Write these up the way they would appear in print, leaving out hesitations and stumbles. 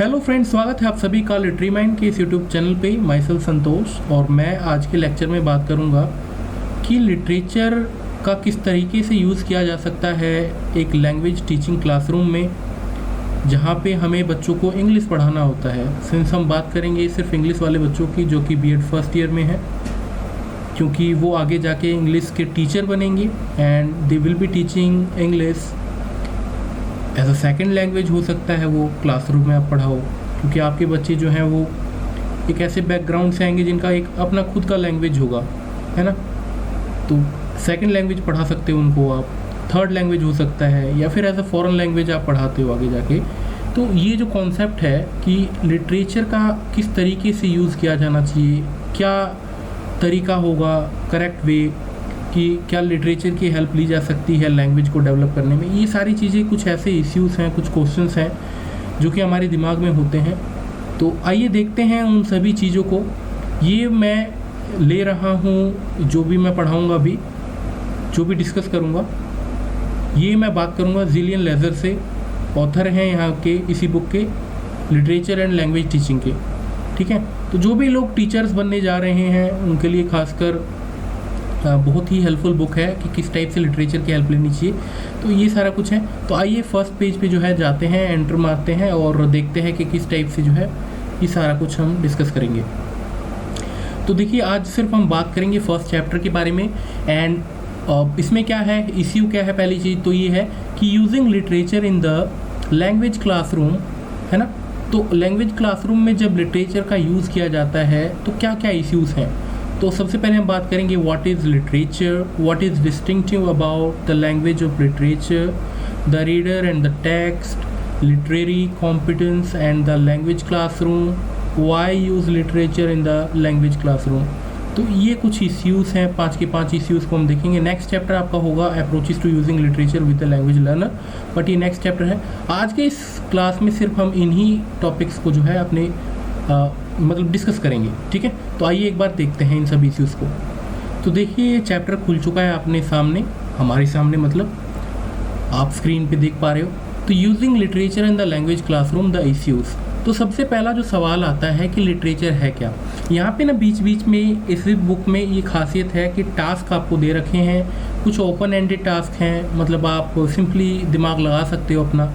Hello friends, स्वागत है आप सभी का लिटरी माइंड के इस यूट्यूब चैनल पे। माई सेल्फ संतोष, और मैं आज के लेक्चर में बात करूंगा कि लिटरेचर का किस तरीके से यूज़ किया जा सकता है एक लैंग्वेज टीचिंग क्लासरूम में, जहां पे हमें बच्चों को इंग्लिश पढ़ाना होता है। सिंस हम बात करेंगे सिर्फ इंग्लिश वाले बच्चों की जो कि बीएड फर्स्ट ईयर में है, क्योंकि वो आगे जाके इंग्लिश के टीचर बनेंगे and they will be teaching English as a second language. हो सकता है वो क्लासरूम में आप पढ़ाओ, क्योंकि आपके बच्चे जो हैं वो एक ऐसे बैकग्राउंड से आएंगे जिनका एक अपना खुद का लैंग्वेज होगा, है ना। तो सेकेंड लैंग्वेज पढ़ा सकते हो उनको आप, थर्ड लैंग्वेज हो सकता है, या फिर एज अ फॉरेन लैंग्वेज आप पढ़ाते हो आगे जाके। तो ये जो कॉन्सेप्ट है कि लिटरेचर का किस तरीके से यूज़ किया जाना चाहिए, क्या तरीका होगा करेक्ट वे, कि क्या लिटरेचर की हेल्प ली जा सकती है लैंग्वेज को डेवलप करने में, ये सारी चीज़ें कुछ ऐसे इश्यूज़ हैं, कुछ क्वेश्चंस हैं जो कि हमारे दिमाग में होते हैं। तो आइए देखते हैं उन सभी चीज़ों को। ये मैं ले रहा हूँ, जो भी मैं पढ़ाऊँगा अभी, जो भी डिस्कस करूँगा, ये मैं बात करूँगा जिलियन लेजर से। ऑथर हैं यहाँ के इसी बुक के, लिटरेचर एंड लैंग्वेज टीचिंग के, ठीक है। तो जो भी लोग टीचर्स बनने जा रहे हैं उनके लिए खासकर बहुत ही हेल्पफुल बुक है कि किस टाइप से लिटरेचर की हेल्प लेनी चाहिए। तो ये सारा कुछ है। तो आइए फर्स्ट पेज पे जो है जाते हैं, एंटर मारते हैं और देखते हैं कि किस टाइप से जो है ये सारा कुछ हम डिस्कस करेंगे। तो देखिए, आज सिर्फ हम बात करेंगे फर्स्ट चैप्टर के बारे में। एंड इसमें क्या है, इश्यू क्या है, पहली चीज़ तो ये है कि using literature in the language classroom, है ना। तो लैंग्वेज क्लासरूम में जब लिटरेचर का यूज़ किया जाता है तो क्या क्या इश्यूज़ हैं। तो सबसे पहले हम बात करेंगे what is literature, what is distinctive about the language of literature, the reader and the text, literary competence and the language classroom, why use literature in the language classroom. तो ये कुछ इश्यूज़ हैं, 5 के 5 इश्यूज़ को हम देखेंगे। Next chapter आपका होगा approaches to using literature with the language learner, but ये नेक्स्ट चैप्टर है। आज के इस क्लास में सिर्फ हम इन्हीं टॉपिक्स को जो है अपने मतलब डिस्कस करेंगे, ठीक है। तो आइए एक बार देखते हैं इन सब इश्यूज़ को। तो देखिए, ये चैप्टर खुल चुका है अपने सामने, हमारे सामने, मतलब आप स्क्रीन पे देख पा रहे हो। तो using literature in the language classroom, the issues. तो सबसे पहला जो सवाल आता है कि लिटरेचर है क्या। यहाँ पे ना बीच बीच में इस बुक में ये खासियत है कि टास्क आपको दे रखे हैं, कुछ ओपन एंडेड टास्क हैं, मतलब आप सिंपली दिमाग लगा सकते हो अपना,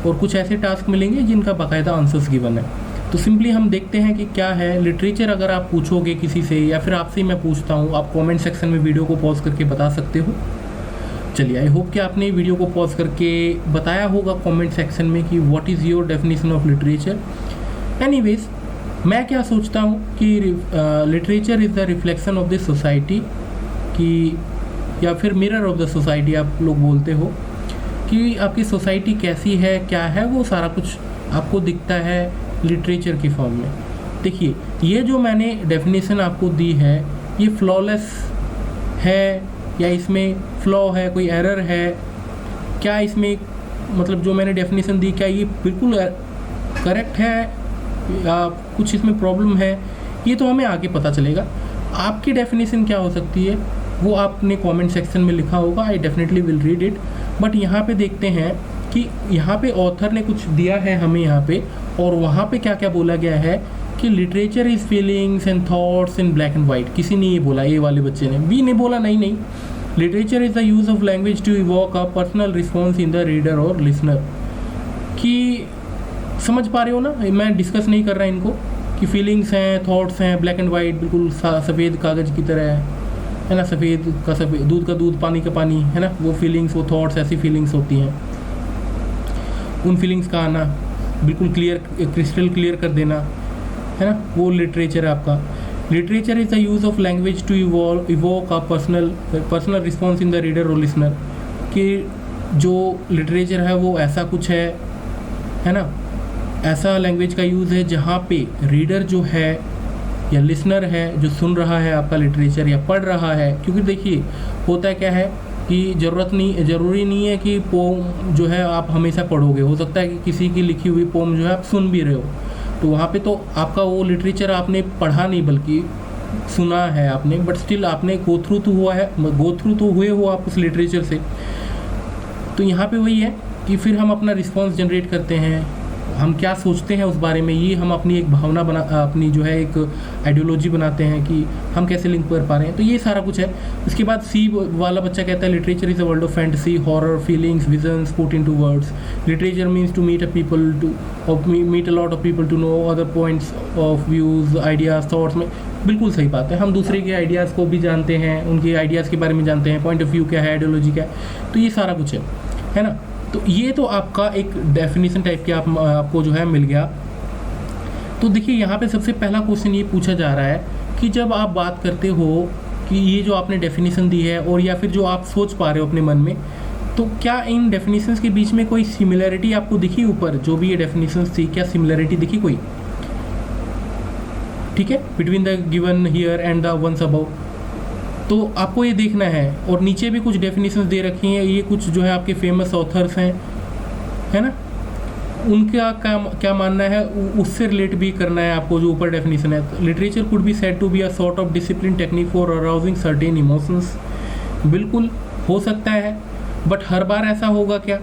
और कुछ ऐसे टास्क मिलेंगे जिनका बाकायदा आंसर्स गिवन है। तो सिंपली हम देखते हैं कि क्या है लिटरेचर। अगर आप पूछोगे किसी से, या फिर आपसे मैं पूछता हूँ, आप कमेंट सेक्शन में वीडियो को पॉज करके बता सकते हो। चलिए, आई होप कि आपने वीडियो को पॉज करके बताया होगा कमेंट सेक्शन में कि what is your definition of literature. Anyways, मैं क्या सोचता हूँ कि literature is the reflection of the society, कि या फिर मिरर ऑफ द सोसाइटी आप लोग बोलते हो, कि आपकी सोसाइटी कैसी है, क्या है, वो सारा कुछ आपको दिखता है लिटरेचर की फॉर्म में। देखिए, ये जो मैंने डेफिनेशन आपको दी है, ये फ्लॉलेस है या इसमें फ्लॉ है, कोई एरर है क्या इसमें, मतलब जो मैंने डेफिनेशन दी, क्या ये बिल्कुल करेक्ट है या कुछ इसमें प्रॉब्लम है, ये तो हमें आगे पता चलेगा। आपकी डेफिनेशन क्या हो सकती है वो आपने कमेंट सेक्शन में लिखा होगा, I definitely will read it. But यहाँ पे देखते हैं कि यहाँ पे ऑथर ने कुछ दिया है हमें यहाँ पे, और वहाँ पे क्या क्या बोला गया है कि literature is feelings and thoughts in black and white. किसी ने ये बोला, ए वाले बच्चे ने, बी ने बोला नहीं, literature is the use of language to evoke a personal response in the reader or listener. कि समझ पा रहे हो ना, मैं डिस्कस नहीं कर रहा इनको, कि फीलिंग्स हैं, थॉट्स हैं, ब्लैक एंड वाइट, बिल्कुल सफ़ेद कागज़ की तरह है ना, सफ़ेद का सफ़ेद, दूध का दूध, पानी का पानी, है ना। वो फीलिंग्स, वो थॉट्स, ऐसी फीलिंग्स होती हैं। उन फीलिंग्स का आना, बिल्कुल क्लियर, क्रिस्टल क्लियर कर देना, है ना, वो लिटरेचर है आपका। Literature is the use of language to evoke a personal response in the reader or listener. कि जो लिटरेचर है वो ऐसा कुछ है ना, ऐसा लैंग्वेज का यूज़ है जहाँ पे रीडर जो है या लिसनर है, जो सुन रहा है आपका लिटरेचर या पढ़ रहा है। क्योंकि देखिए, होता क्या है कि ज़रूरी नहीं है कि पोम जो है आप हमेशा पढ़ोगे। हो सकता है कि किसी की लिखी हुई पोम जो है आप सुन भी रहे हो, तो वहाँ पे तो आपका वो लिटरेचर आपने पढ़ा नहीं बल्कि सुना है आपने, बट स्टिल आपने गो थ्रू तो हुए हो आप उस लिटरेचर से। तो यहाँ पे वही है कि फिर हम अपना रिस्पॉन्स जनरेट करते हैं, हम क्या सोचते हैं उस बारे में, ये हम अपनी एक भावना बना, अपनी जो है एक आइडियोलॉजी बनाते हैं कि हम कैसे लिंक कर पा रहे हैं, तो ये सारा कुछ है। उसके बाद सी वाला बच्चा कहता है literature is a world of fantasy, horror, feelings, visions put into words. Literature means to meet a people, to meet a lot of people, to know other points of views, ideas, thoughts में। बिल्कुल सही बात है, हम दूसरे के ideas को भी जानते हैं, उनके आइडियाज़ के बारे में जानते हैं, पॉइंट ऑफ व्यू क्या है, आइडियोलॉजी क्या है, तो ये सारा कुछ है ना। तो ये तो आपका एक डेफिनेशन टाइप की आपको जो है मिल गया। तो देखिए यहाँ पे सबसे पहला क्वेश्चन ये पूछा जा रहा है कि जब आप बात करते हो कि ये जो आपने डेफिनेशन दी है और या फिर जो आप सोच पा रहे हो अपने मन में, तो क्या इन डेफिनेशंस के बीच में कोई सिमिलरिटी आपको दिखी? ऊपर जो भी ये डेफिनेशंस थी, क्या सिमिलरिटी दिखी कोई? ठीक है, between the given here and the ones above, तो आपको ये देखना है। और नीचे भी कुछ डेफिनेशंस दे रखी हैं, ये कुछ जो है आपके फेमस ऑथर्स हैं, है ना, उनका क्या मानना है उससे रिलेट भी करना है आपको। जो ऊपर डेफिनेशन है, literature could be said to be a sort of discipline technique for arousing certain emotions. बिल्कुल हो सकता है, बट हर बार ऐसा होगा क्या?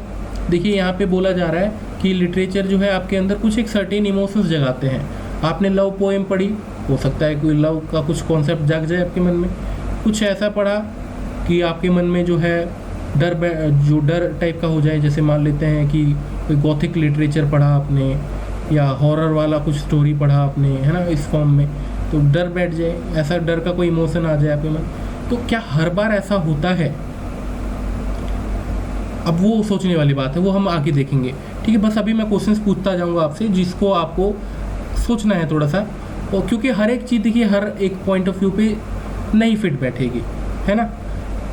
देखिए यहाँ पे बोला जा रहा है कि लिटरेचर जो है आपके अंदर कुछ एक सर्टेन इमोशंस जगाते हैं। आपने लव पोएम पढ़ी, हो सकता है कोई लव का कुछ कॉन्सेप्ट जाग जाए आपके मन में। कुछ ऐसा पढ़ा कि आपके मन में जो है डर टाइप का हो जाए, जैसे मान लेते हैं कि कोई गॉथिक लिटरेचर पढ़ा आपने या हॉरर वाला कुछ स्टोरी पढ़ा आपने, है ना, इस फॉर्म में, तो डर बैठ जाए, ऐसा डर का कोई इमोशन आ जाए आपके मन। तो क्या हर बार ऐसा होता है? अब वो सोचने वाली बात है, वो हम आगे देखेंगे। ठीक है, बस अभी मैं क्वेश्चंस पूछता जाऊंगा आपसे जिसको आपको सोचना है थोड़ा सा, और क्योंकि हर एक चीज़ देखिए हर एक पॉइंट ऑफ व्यू पे नहीं फिट बैठेगी, है ना।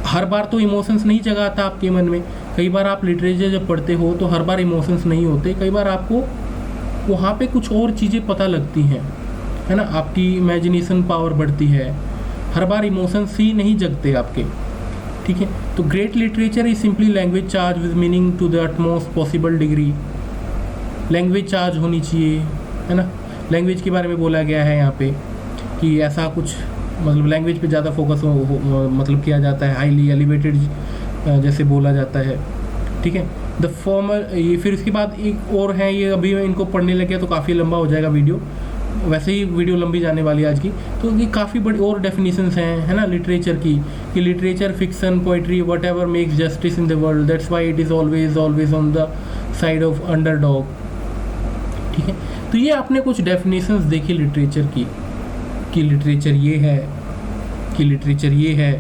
हर बार तो इमोशंस नहीं जगाता आपके मन में। कई बार आप लिटरेचर जब पढ़ते हो तो हर बार इमोशंस नहीं होते, कई बार आपको वहाँ पे कुछ और चीज़ें पता लगती हैं, है ना, आपकी इमेजिनेशन पावर बढ़ती है। हर बार इमोशंस ही नहीं जगते आपके। ठीक है, तो great literature is simply language charge with meaning to the utmost possible degree. Language charge होनी चाहिए, है ना। लैंग्वेज के बारे में बोला गया है यहाँ पे कि ऐसा कुछ, मतलब लैंग्वेज पे ज़्यादा फोकस मतलब किया जाता है, हाईली एलिवेटेड जैसे बोला जाता है। ठीक है, द फॉर्मर, ये फिर इसके बाद एक और है, ये अभी मैं इनको पढ़ने लग गया तो काफ़ी लंबा हो जाएगा वीडियो, वैसे ही वीडियो लंबी जाने वाली है आज की। तो ये काफ़ी बड़ी और डेफिनेशंस हैं, है ना, लिटरेचर की, कि literature, fiction, poetry, what ever makes justice in the world, that's why it is always on the side of underdog. ठीक है, तो ये आपने कुछ डेफिनेशंस देखी लिटरेचर की, कि लिटरेचर ये है, कि लिटरेचर ये है।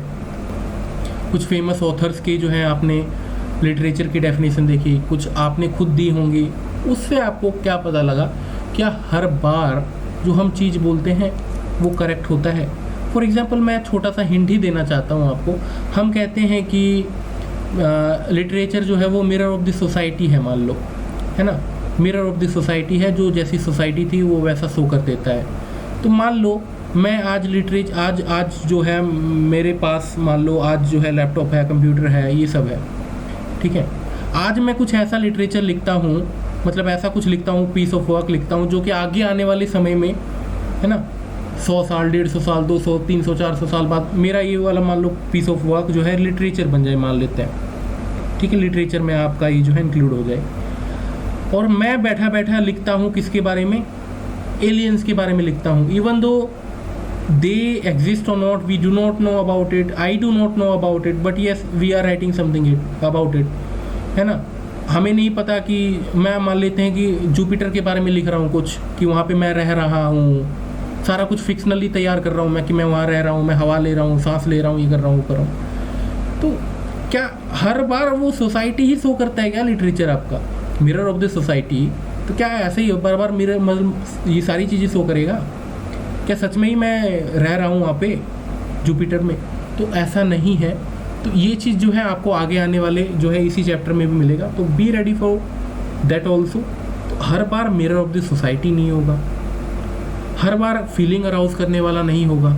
कुछ फेमस ऑथर्स के जो हैं आपने लिटरेचर की डेफिनेशन देखी, कुछ आपने खुद दी होंगी, उससे आपको क्या पता लगा? क्या हर बार जो हम चीज़ बोलते हैं वो करेक्ट होता है? फॉर एग्जांपल मैं छोटा सा हिंट ही देना चाहता हूँ आपको। हम कहते हैं कि लिटरेचर जो है वो मिरर ऑफ द सोसाइटी है, मान लो, है ना, मिरर ऑफ द सोसाइटी है, जो जैसी सोसाइटी थी वो वैसा शो कर देता है। तो मान लो मैं आज आज जो है मेरे पास, मान लो आज जो है लैपटॉप है, कंप्यूटर है, ये सब है। ठीक है, आज मैं कुछ ऐसा लिटरेचर लिखता हूँ, मतलब ऐसा कुछ लिखता हूँ, पीस ऑफ वर्क लिखता हूँ, जो कि आगे आने वाले समय में, है ना, 100 साल, 150 साल, 200, 300, 400 साल बाद मेरा ये वाला मान लो पीस ऑफ वर्क जो है लिटरेचर बन जाए, मान लेते हैं। ठीक है, लिटरेचर में आपका ये जो है इंक्लूड हो जाए। और मैं बैठा बैठा लिखता हूँ किसके बारे में? एलियंस के बारे में लिखता हूँ। Even though they exist or not, we do not know about it, I do not know about it, but yes we are writing something about it, है ना। हमें नहीं पता कि, मैं मान लेते हैं कि जुपिटर के बारे में लिख रहा हूँ कुछ, कि वहाँ पे मैं रह रहा हूँ, सारा कुछ फिक्शनली तैयार कर रहा हूँ मैं, कि मैं वहाँ रह रहा हूँ, मैं हवा ले रहा हूँ, सांस ले रहा हूँ, ये कर रहा हूँ, कर रहा हूँ। तो क्या हर बार वो सोसाइटी ही शो करता है क्या लिटरेचर आपका, मिरर ऑफ द सोसाइटी? तो क्या ऐसे ही बार बार मिरर, मतलब ये सारी चीज़ें शो करेगा क्या? सच में ही मैं रह रहा हूँ वहाँ पे जुपिटर में? तो ऐसा नहीं है। तो ये चीज़ जो है आपको आगे आने वाले जो है इसी चैप्टर में भी मिलेगा, तो be ready for that also. तो हर बार मिरर ऑफ द सोसाइटी नहीं होगा, हर बार फीलिंग अराउज करने वाला नहीं होगा।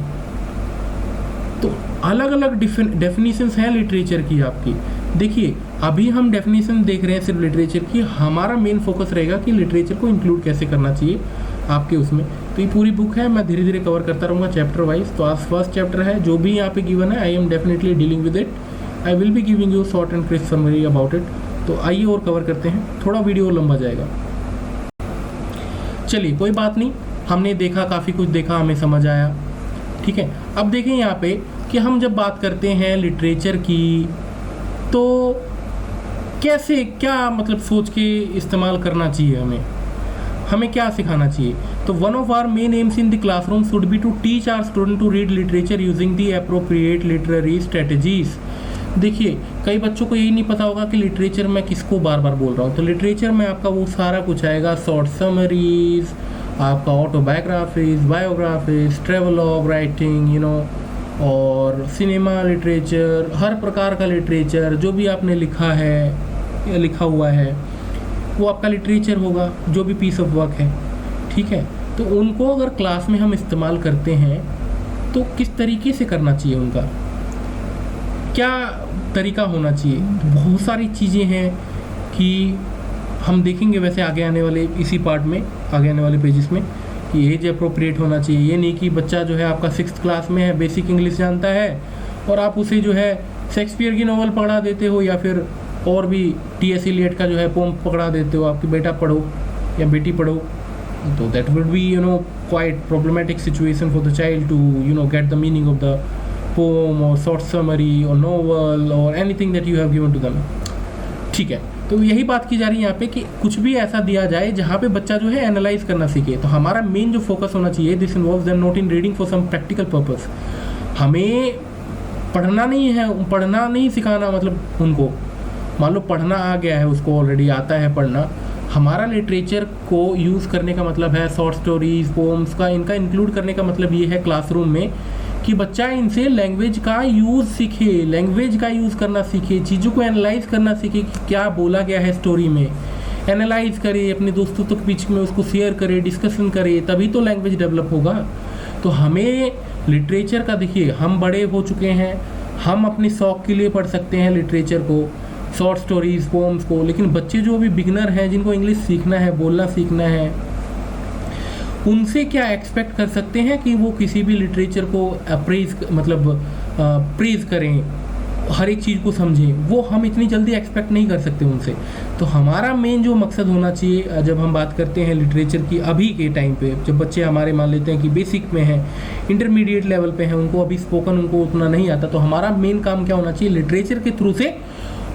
तो अलग अलग डेफिनेशंस हैं लिटरेचर की आपकी। देखिए अभी हम डेफिनेशन देख रहे हैं सिर्फ लिटरेचर की, हमारा मेन फोकस रहेगा कि लिटरेचर को इंक्लूड कैसे करना चाहिए आपके उसमें। तो ये पूरी बुक है, मैं धीरे धीरे कवर करता रहूँगा चैप्टर वाइज। तो आज फर्स्ट चैप्टर है, जो भी यहाँ पे गिवन है, I am definitely dealing with it, I will be giving you short and crisp summary about it. तो आइए और कवर करते हैं, थोड़ा वीडियो लंबा जाएगा। चलिए कोई बात नहीं, हमने देखा, काफ़ी कुछ देखा, हमें समझ आया, ठीक है। अब देखें यहाँ पे कि हम जब बात करते हैं लिटरेचर की, तो कैसे, क्या मतलब सोच के इस्तेमाल करना चाहिए, हमें क्या सिखाना चाहिए। तो one of our main aims in the classroom should be to teach our student to read literature using the appropriate literary strategies. देखिए, कई बच्चों को यही नहीं पता होगा कि लिटरेचर में किसको बार बार बोल रहा हूँ। तो लिटरेचर में आपका वो सारा कुछ आएगा, शॉर्ट समरीज, आपका ऑटोबायोग्राफीज, बायोग्राफीज, ट्रेवलॉग राइटिंग, और सिनेमा लिटरेचर, हर प्रकार का लिटरेचर जो भी आपने लिखा है, लिखा हुआ है, वो आपका लिटरेचर होगा, जो भी पीस ऑफ वर्क है, ठीक है। तो उनको अगर क्लास में हम इस्तेमाल करते हैं तो किस तरीके से करना चाहिए, उनका क्या तरीका होना चाहिए। तो बहुत सारी चीज़ें हैं कि हम देखेंगे वैसे आगे आने वाले इसी पार्ट में, आगे आने वाले पेजेस में, कि एज अप्रोप्रिएट होना चाहिए। ये नहीं कि बच्चा जो है आपका 6th क्लास में है, बेसिक इंग्लिश जानता है, और आप उसे जो है शेक्सपियर की नॉवल पढ़ा देते हो, या फिर और भी T.S. एलियट का जो है पोम पकड़ा देते हो, आपकी बेटा पढ़ो या बेटी पढ़ो। तो that would be quite problematic situation for the child to get the meaning of the poem और शॉर्ट समरी और नॉवल और anything that you have given to them, ठीक है। तो यही बात की जा रही है यहाँ पे कि कुछ भी ऐसा दिया जाए जहाँ पे बच्चा जो है एनालाइज करना सीखे। तो हमारा मेन जो फोकस होना चाहिए, this involves them not in reading for some practical purpose. हमें पढ़ना नहीं सिखाना, मतलब उनको मान लो पढ़ना आ गया है, उसको ऑलरेडी आता है पढ़ना। हमारा लिटरेचर को यूज़ करने का मतलब है शॉर्ट स्टोरीज, पोम्स का, इनका इंक्लूड करने का मतलब ये है क्लासरूम में कि बच्चा इनसे लैंग्वेज का यूज़ सीखे, लैंग्वेज का यूज़ करना सीखे, चीज़ों को एनालाइज करना सीखे कि क्या बोला गया है स्टोरी में, एनालाइज करे, अपने दोस्तों के बीच में उसको शेयर करे, डिस्कशन करे, तभी तो लैंग्वेज डेवलप होगा। तो हमें लिटरेचर का, देखिए हम बड़े हो चुके हैं, हम अपने शौक़ के लिए पढ़ सकते हैं लिटरेचर को, शॉर्ट स्टोरीज, पोम्स को, लेकिन बच्चे जो अभी बिगनर हैं, जिनको इंग्लिश सीखना है, बोलना सीखना है, उनसे क्या एक्सपेक्ट कर सकते हैं कि वो किसी भी लिटरेचर को प्रेज करें, हर एक चीज़ को समझें, वो हम इतनी जल्दी एक्सपेक्ट नहीं कर सकते उनसे। तो हमारा मेन जो मकसद होना चाहिए जब हम बात करते हैं लिटरेचर की, अभी के टाइम पे जब बच्चे हमारे मान लेते हैं कि बेसिक में हैं, इंटरमीडिएट लेवल पे हैं, उनको अभी स्पोकन उनको उतना नहीं आता, तो हमारा मेन काम क्या होना चाहिए, लिटरेचर के थ्रू से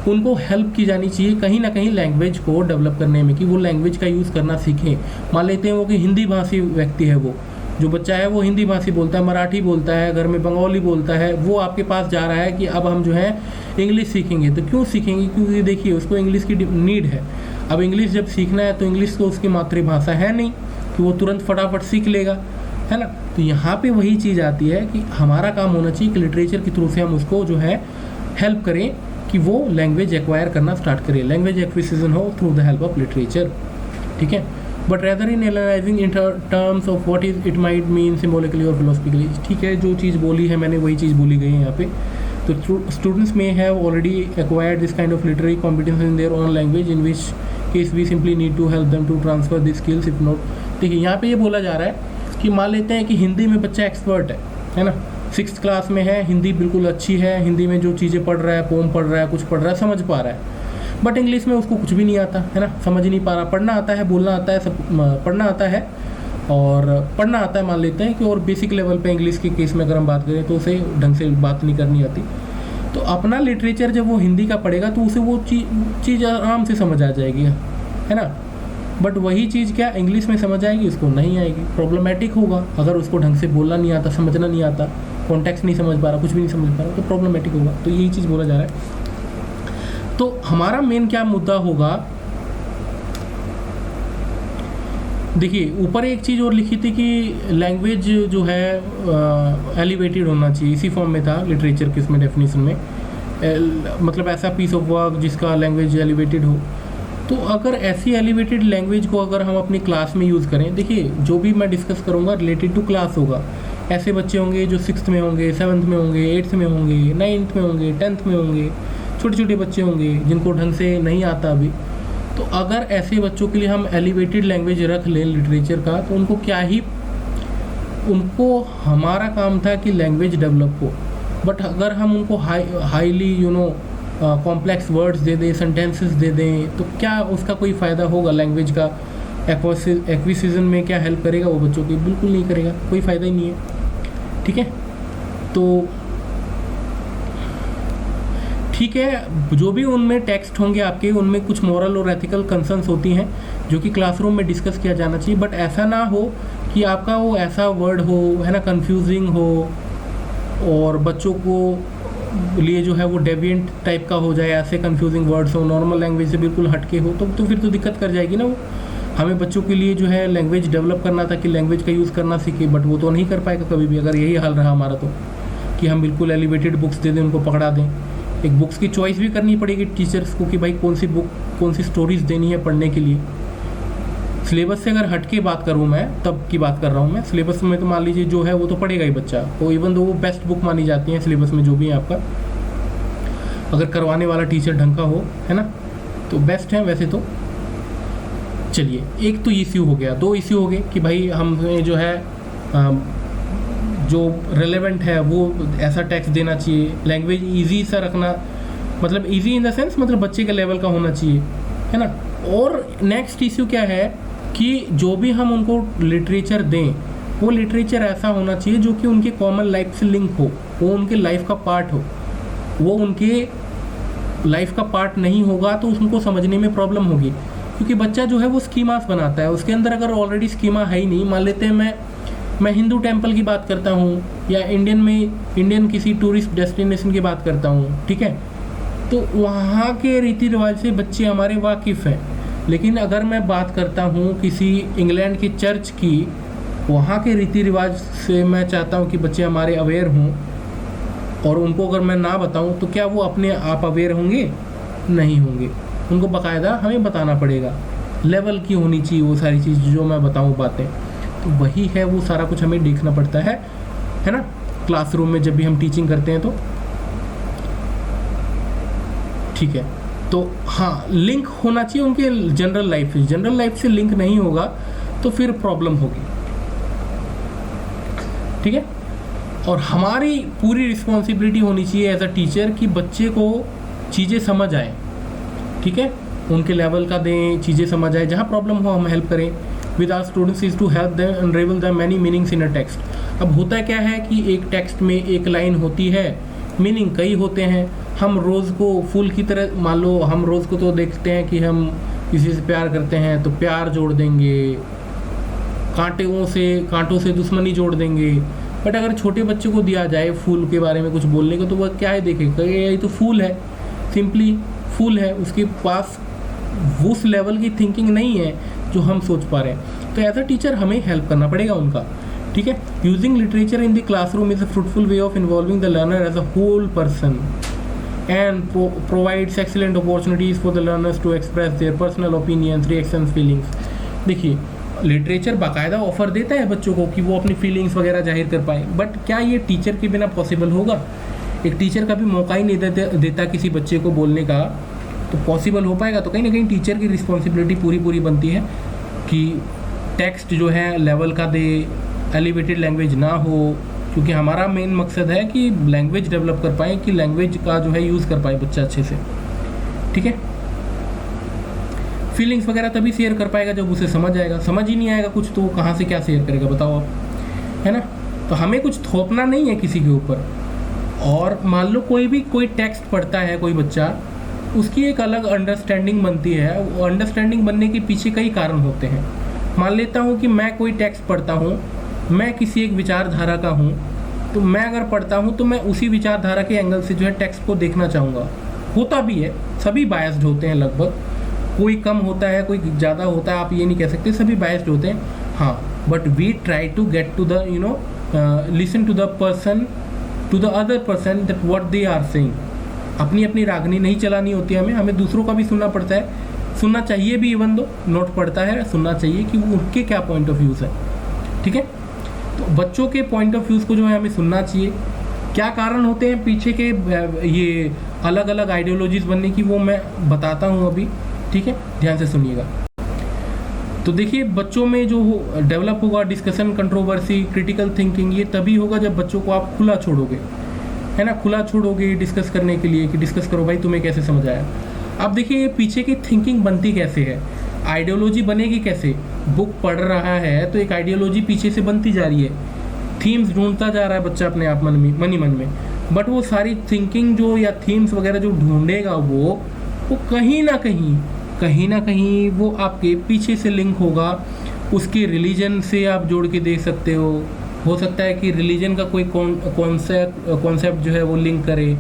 उनको हेल्प की जानी चाहिए कहीं ना कहीं लैंग्वेज को डेवलप करने में, कि वो लैंग्वेज का यूज़ करना सीखें। मान लेते हैं वो कि हिंदी भाषी व्यक्ति है, वो जो बच्चा है वो हिंदी भाषी बोलता है, मराठी बोलता है, घर में बंगाली बोलता है, वो आपके पास जा रहा है कि अब हम जो है इंग्लिश सीखेंगे। तो क्यों सीखेंगे, क्योंकि देखिए उसको इंग्लिश की नीड है। अब इंग्लिश जब सीखना है तो इंग्लिश तो उसकी मातृभाषा है नहीं कि वो तुरंत फटाफट सीख लेगा, है ना। तो यहाँ पे वही चीज़ आती है कि हमारा काम होना चाहिए कि लिटरेचर के थ्रू से हम उसको जो है हेल्प करें कि वो लैंग्वेज एक्वायर करना स्टार्ट करे, लैंग्वेज एक्विजिशन हो through the help of literature, ठीक है। But rather in analysing in terms of what is it might mean symbolically और फिलोसफिकली, ठीक है। जो चीज़ बोली है मैंने वही चीज़ बोली गई है यहाँ पे। तो students may have already acquired this kind of literary competence in their own language, in which case we simply need to help them to transfer this skills if not. देखिए यहाँ पे ये बोला जा रहा है कि मान लेते हैं कि हिंदी में बच्चा एक्सपर्ट है ना, 6th क्लास में है, हिंदी बिल्कुल अच्छी है, हिंदी में जो चीज़ें पढ़ रहा है, पोम पढ़ रहा है, कुछ पढ़ रहा है, समझ पा रहा है, बट इंग्लिश में उसको कुछ भी नहीं आता है ना, समझ ही नहीं पा रहा। पढ़ना आता है, बोलना आता है, सब पढ़ना आता है और पढ़ना आता है मान लेते हैं कि, और बेसिक लेवल पे इंग्लिश के केस में अगर हम बात करें तो उसे ढंग से बात नहीं करनी आती। तो अपना लिटरेचर जब वो हिंदी का पढ़ेगा तो उसे वो चीज़ आराम से समझ आ जाएगी, है ना। बट वही चीज़ क्या इंग्लिश में समझ आएगी, उसको नहीं आएगी, प्रॉब्लमेटिक होगा। अगर उसको ढंग से बोलना नहीं आता, समझना नहीं आता, कॉन्टेक्स्ट नहीं समझ पा रहा, कुछ भी नहीं समझ पा रहा, तो प्रॉब्लमेटिक होगा। तो यही चीज़ बोला जा रहा है। तो हमारा मेन क्या मुद्दा होगा, देखिए ऊपर एक चीज़ और लिखी थी कि लैंग्वेज जो है एलिवेटेड होना चाहिए, इसी फॉर्म में था लिटरेचर के इसमें डेफिनेशन में, मतलब ऐसा पीस ऑफ वर्क जिसका लैंग्वेज एलिवेटेड हो। तो अगर ऐसी एलिवेटेड लैंग्वेज को अगर हम अपनी क्लास में यूज़ करें, देखिए जो भी मैं डिस्कस करूँगा रिलेटेड टू क्लास होगा। ऐसे बच्चे होंगे जो 6th में होंगे, 7th में होंगे, 8th में होंगे, 9th में होंगे, 10th में होंगे, छोटे छोटे बच्चे होंगे जिनको ढंग से नहीं आता अभी। तो अगर ऐसे बच्चों के लिए हम एलिवेटेड लैंग्वेज रख लें लिटरेचर का, तो उनको क्या ही, उनको हमारा काम था कि लैंग्वेज डेवलप हो। बट अगर हम उनको हाईली कॉम्प्लेक्स वर्ड्स दे दें, सेंटेंसेस दे दें, तो क्या उसका कोई फ़ायदा होगा लैंग्वेज का एक्विजिशन में क्या हेल्प करेगा वो बच्चों की? बिल्कुल नहीं करेगा, कोई फ़ायदा ही नहीं है। ठीक है, तो ठीक है, जो भी उनमें टेक्स्ट होंगे आपके, उनमें कुछ मॉरल और एथिकल कंसर्न्स होती हैं जो कि क्लासरूम में डिस्कस किया जाना चाहिए, बट ऐसा ना हो कि आपका वो ऐसा वर्ड हो, है ना, कंफ्यूजिंग हो और बच्चों को लिए जो है वो डेविएंट टाइप का हो जाए, ऐसे कंफ्यूजिंग वर्ड्स हो, नॉर्मल लैंग्वेज से बिल्कुल हटके हो, तो फिर तो दिक्कत कर जाएगी ना वो। हमें बच्चों के लिए जो है लैंग्वेज डेवलप करना था कि लैंग्वेज का यूज़ करना सीखे, बट वो तो नहीं कर पाएगा कभी भी अगर यही हाल रहा हमारा, तो कि हम बिल्कुल एलिवेटेड बुक्स दे दें, उनको पकड़ा दें। एक बुक्स की चॉइस भी करनी पड़ेगी टीचर्स को कि भाई कौन सी बुक, कौन सी स्टोरीज देनी है पढ़ने के लिए। सिलेबस से अगर हट के बात करूँ मैं, तब की बात कर रहा हूँ मैं। सिलेबस में तो मान लीजिए जो है वो तो पढ़ेगा ही बच्चा, वो इवन दो वो बेस्ट बुक मानी जाती है सिलेबस में जो भी है आपका, अगर करवाने वाला टीचर ढंग का हो, है ना, तो बेस्ट है वैसे तो। चलिए, एक तो इश्यू हो गया। दो इश्यू हो गए कि भाई हमें जो है जो रेलेवेंट है वो ऐसा टेक्स्ट देना चाहिए, लैंग्वेज इजी सा रखना, मतलब इजी इन द सेंस मतलब बच्चे के लेवल का होना चाहिए, है ना। और नेक्स्ट इश्यू क्या है कि जो भी हम उनको लिटरेचर दें, वो लिटरेचर ऐसा होना चाहिए जो कि उनके कॉमन लाइफ से लिंक हो, वो उनके लाइफ का पार्ट हो। वो उनके लाइफ का पार्ट नहीं होगा तो उनको समझने में प्रॉब्लम होगी, क्योंकि बच्चा जो है वो स्कीमास बनाता है, उसके अंदर अगर ऑलरेडी स्कीमा है ही नहीं। मान लेते हैं मैं हिंदू टेम्पल की बात करता हूँ या इंडियन किसी टूरिस्ट डेस्टिनेशन की बात करता हूँ, ठीक है, तो वहाँ के रीति रिवाज से बच्चे हमारे वाकिफ़ हैं। लेकिन अगर मैं बात करता हूँ किसी इंग्लैंड की चर्च की, वहाँ के रीति रिवाज से मैं चाहता हूँ कि बच्चे हमारे अवेयर हों, और उनको अगर मैं ना बताऊँ तो क्या वो अपने आप अवेयर होंगे? नहीं होंगे। उनको बाकायदा हमें बताना पड़ेगा, लेवल की होनी चाहिए वो सारी चीज़ जो मैं बताऊँ बातें। तो वही है, वो सारा कुछ हमें देखना पड़ता है ना, क्लासरूम में जब भी हम टीचिंग करते हैं तो। ठीक है, तो हाँ, लिंक होना चाहिए उनके जनरल लाइफ से। जनरल लाइफ से लिंक नहीं होगा तो फिर प्रॉब्लम होगी। ठीक है, और हमारी पूरी रिस्पॉन्सिबिलिटी होनी चाहिए एज अ टीचर कि बच्चे को चीज़ें समझ आए। ठीक है, उनके लेवल का दें, चीज़ें समझ आए, जहाँ प्रॉब्लम हो हम हेल्प करें। With our students is to help them unravel the many meanings in a text. अब होता क्या है कि एक टेक्स्ट में एक लाइन होती है, मीनिंग कई होते हैं। हम रोज़ को फूल की तरह, मान लो हम रोज़ को तो देखते हैं कि हम किसी से प्यार करते हैं तो प्यार जोड़ देंगे, कांटों से दुश्मनी जोड़ देंगे। बट अगर छोटे बच्चे को दिया जाए फूल के बारे में कुछ बोलने को, तो वह क्या है देखेगा, ये तो फूल है, सिंपली फूल है। उसके पास उस लेवल की थिंकिंग नहीं है जो हम सोच पा रहे हैं। तो एज अ टीचर हमें हेल्प करना पड़ेगा उनका। ठीक है, using literature in the classroom is a fruitful way of involving the learner as a whole person and provides excellent opportunities for the learners to express their personal opinions, reactions, feelings। देखिए, literature बाकायदा offer देता है बच्चों को कि वो अपनी feelings वगैरह जाहिर कर पाए, बट क्या ये टीचर के बिना पॉसिबल होगा? एक टीचर का भी मौका ही नहीं देता किसी बच्चे को बोलने का, तो पॉसिबल हो पाएगा? तो कहीं ना कहीं टीचर की रिस्पॉन्सिबिलिटी पूरी बनती है कि टेक्स्ट जो है लेवल का दे, एलिवेटेड लैंग्वेज ना हो, क्योंकि हमारा मेन मकसद है कि लैंग्वेज डेवलप कर पाए, कि लैंग्वेज का जो है यूज़ कर पाए बच्चा अच्छे से। ठीक है, फीलिंग्स वगैरह तभी शेयर कर पाएगा जब उसे समझ आएगा। समझ ही नहीं आएगा कुछ तो कहाँ से क्या शेयर करेगा, बताओ आप, है ना। तो हमें कुछ थोपना नहीं है किसी के ऊपर। और मान लो कोई टेक्स्ट पढ़ता है कोई बच्चा, उसकी एक अलग अंडरस्टैंडिंग बनती है। वो अंडरस्टैंडिंग बनने के पीछे कई कारण होते हैं। मान लेता हूँ कि मैं कोई टेक्स्ट पढ़ता हूँ, मैं किसी एक विचारधारा का हूँ, तो मैं अगर पढ़ता हूँ तो मैं उसी विचारधारा के एंगल से जो है टेक्स्ट को देखना चाहूँगा। होता भी है, सभी बायस्ड होते हैं लगभग, कोई कम होता है कोई ज़्यादा होता है, आप ये नहीं कह सकते, सभी बायस्ड होते हैं। हाँ, but we try to get to the listen to the person, to the other person that what they are saying. अपनी अपनी रागनी नहीं चलानी होती है, हमें दूसरों का भी सुनना पड़ता है, सुनना चाहिए भी। इवन दो नोट पड़ता है, सुनना चाहिए कि वो उनके क्या पॉइंट ऑफ व्यूज़ है। ठीक है, तो बच्चों के पॉइंट ऑफ व्यूज़ को जो है हमें सुनना चाहिए। क्या कारण होते हैं पीछे के ये अलग अलग आइडियोलॉजीज़ बनने की, वो मैं बताता हूँ अभी। ठीक है, ध्यान से सुनिएगा। तो देखिए, बच्चों में जो डेवलप होगा डिस्कशन, कंट्रोवर्सी, क्रिटिकल थिंकिंग, ये तभी होगा जब बच्चों को आप खुला छोड़ोगे, है ना, खुला छोड़ोगे डिस्कस करने के लिए कि डिस्कस करो भाई, तुम्हें कैसे समझ आया। अब देखिए, ये पीछे की थिंकिंग बनती कैसे है। आइडियोलॉजी बनेगी कैसे? बुक पढ़ रहा है तो एक आइडियोलॉजी पीछे से बनती जा रही है, थीम्स ढूंढता जा रहा है बच्चा अपने आप मन ही मन में, बट वो सारी थिंकिंग जो या थीम्स वगैरह जो ढूंढेगा वो कहीं ना कहीं वो आपके पीछे से लिंक होगा, उसके रिलीजन से आप जोड़ के देख सकते हो सकता है कि रिलीजन का कोई कॉन्सेप्ट जो है वो लिंक करे,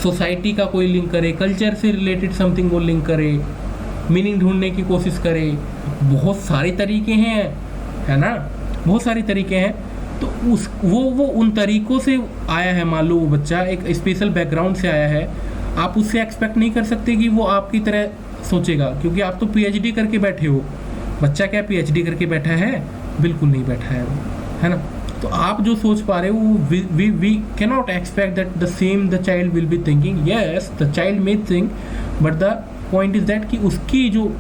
सोसाइटी का कोई लिंक करे, कल्चर से रिलेटेड समथिंग वो लिंक करे, मीनिंग ढूंढने की कोशिश करे। बहुत सारे तरीके हैं, है ना, बहुत सारे तरीके हैं। तो वो उन तरीकों से आया है। मान लो वो बच्चा एक स्पेशल बैकग्राउंड से आया है, आप उससे एक्सपेक्ट नहीं कर सकते कि वो आपकी तरह सोचेगा, क्योंकि आप तो पीएचडी करके बैठे हो। बच्चा क्या पीएचडी करके बैठा है? बिल्कुल नहीं बैठा है वो, है ना। तो आप जो सोच पा रहे हो we cannot expect that the same the child will be thinking. Yes, the child may think, but the point is that कि उसकी जो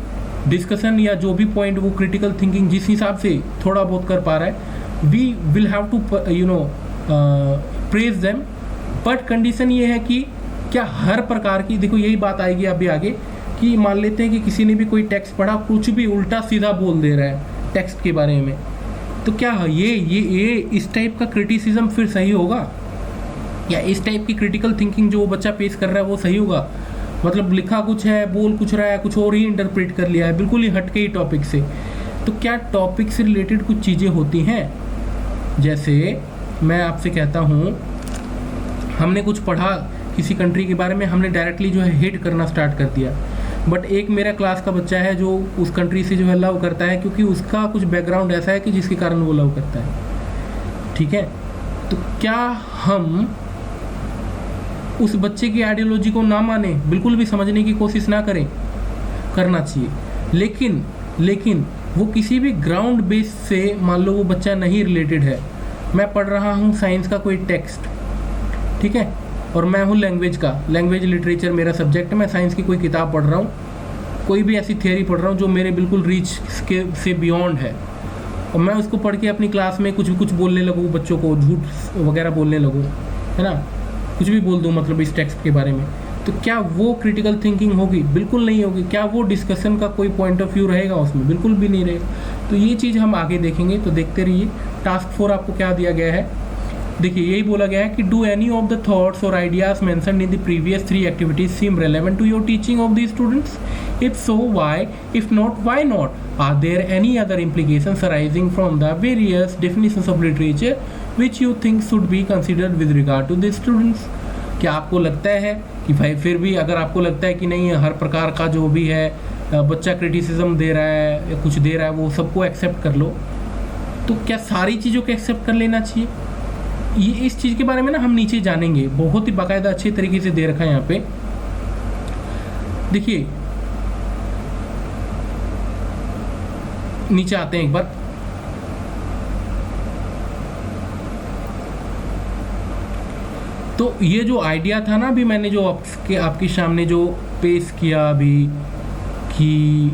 डिस्कशन या जो भी पॉइंट वो क्रिटिकल थिंकिंग जिस हिसाब से थोड़ा बहुत कर पा रहा है, we will have to praise them. But condition ये है कि क्या हर प्रकार की, देखो यही बात आएगी अभी आगे, कि मान लेते हैं कि किसी ने भी कोई टेक्स्ट पढ़ा, कुछ भी उल्टा सीधा बोल दे रहा है टेक्स्ट के बारे में, तो क्या ये इस टाइप का क्रिटिसिज्म फिर सही होगा? या इस टाइप की क्रिटिकल थिंकिंग जो बच्चा पेश कर रहा है वो सही होगा? मतलब लिखा कुछ है, बोल कुछ रहा है, कुछ और ही इंटरप्रेट कर लिया है, बिल्कुल ही हटके ही टॉपिक से। तो क्या टॉपिक से रिलेटेड कुछ चीज़ें होती हैं? जैसे मैं आपसे कहता हूँ, हमने कुछ पढ़ा किसी कंट्री के बारे में, हमने डायरेक्टली जो है हेट करना स्टार्ट कर दिया। बट एक मेरा क्लास का बच्चा है जो उस कंट्री से जो है लव करता है, क्योंकि उसका कुछ बैकग्राउंड ऐसा है कि जिसके कारण वो लव करता है। ठीक है, तो क्या हम उस बच्चे की आइडियोलॉजी को ना माने, बिल्कुल भी समझने की कोशिश ना करें? करना चाहिए। लेकिन वो किसी भी ग्राउंड बेस से, मान लो वो बच्चा नहीं रिलेटेड है, मैं पढ़ रहा हूँ साइंस का कोई टेक्स्ट, ठीक है, और मैं हूँ लैंग्वेज लिटरेचर मेरा सब्जेक्ट है, मैं साइंस की कोई किताब पढ़ रहा हूँ, कोई भी ऐसी थियरी पढ़ रहा हूँ जो मेरे बिल्कुल रीच के से बियॉन्ड है, और मैं उसको पढ़ के अपनी क्लास में कुछ बोलने लगूँ, बच्चों को झूठ वगैरह बोलने लगूँ, है ना, कुछ भी बोल दूँ मतलब इस टेक्स्ट के बारे में, तो क्या वो क्रिटिकल थिंकिंग होगी? बिल्कुल नहीं होगी। क्या वो डिस्कशन का कोई पॉइंट ऑफ व्यू रहेगा उसमें? बिल्कुल भी नहीं रहेगा। तो ये चीज़ हम आगे देखेंगे, तो देखते रहिए। टास्क 4 आपको क्या दिया गया है? देखिए, यही बोला गया है कि do any of the thoughts और ideas mentioned in the previous 3 activities seem relevant to your teaching of the students? If so why? If not, why not? Are there any other implications arising from the various definitions of literature which you think should be considered with regard to the students? क्या आपको लगता है कि भाई फिर भी अगर आपको लगता है कि नहीं, हर प्रकार का जो भी है बच्चा क्रिटिसिज्म दे रहा है या कुछ दे रहा है वो सबको एक्सेप्ट कर लो, तो क्या सारी चीज़ों को एक्सेप्ट कर लेना चाहिए? ये इस चीज़ के बारे में ना हम नीचे जानेंगे, बहुत ही बाकायदा अच्छे तरीके से दे रखा है यहाँ पे। देखिए, नीचे आते हैं एक बार। तो ये जो आइडिया था ना अभी मैंने जो आपके सामने जो पेश किया अभी, कि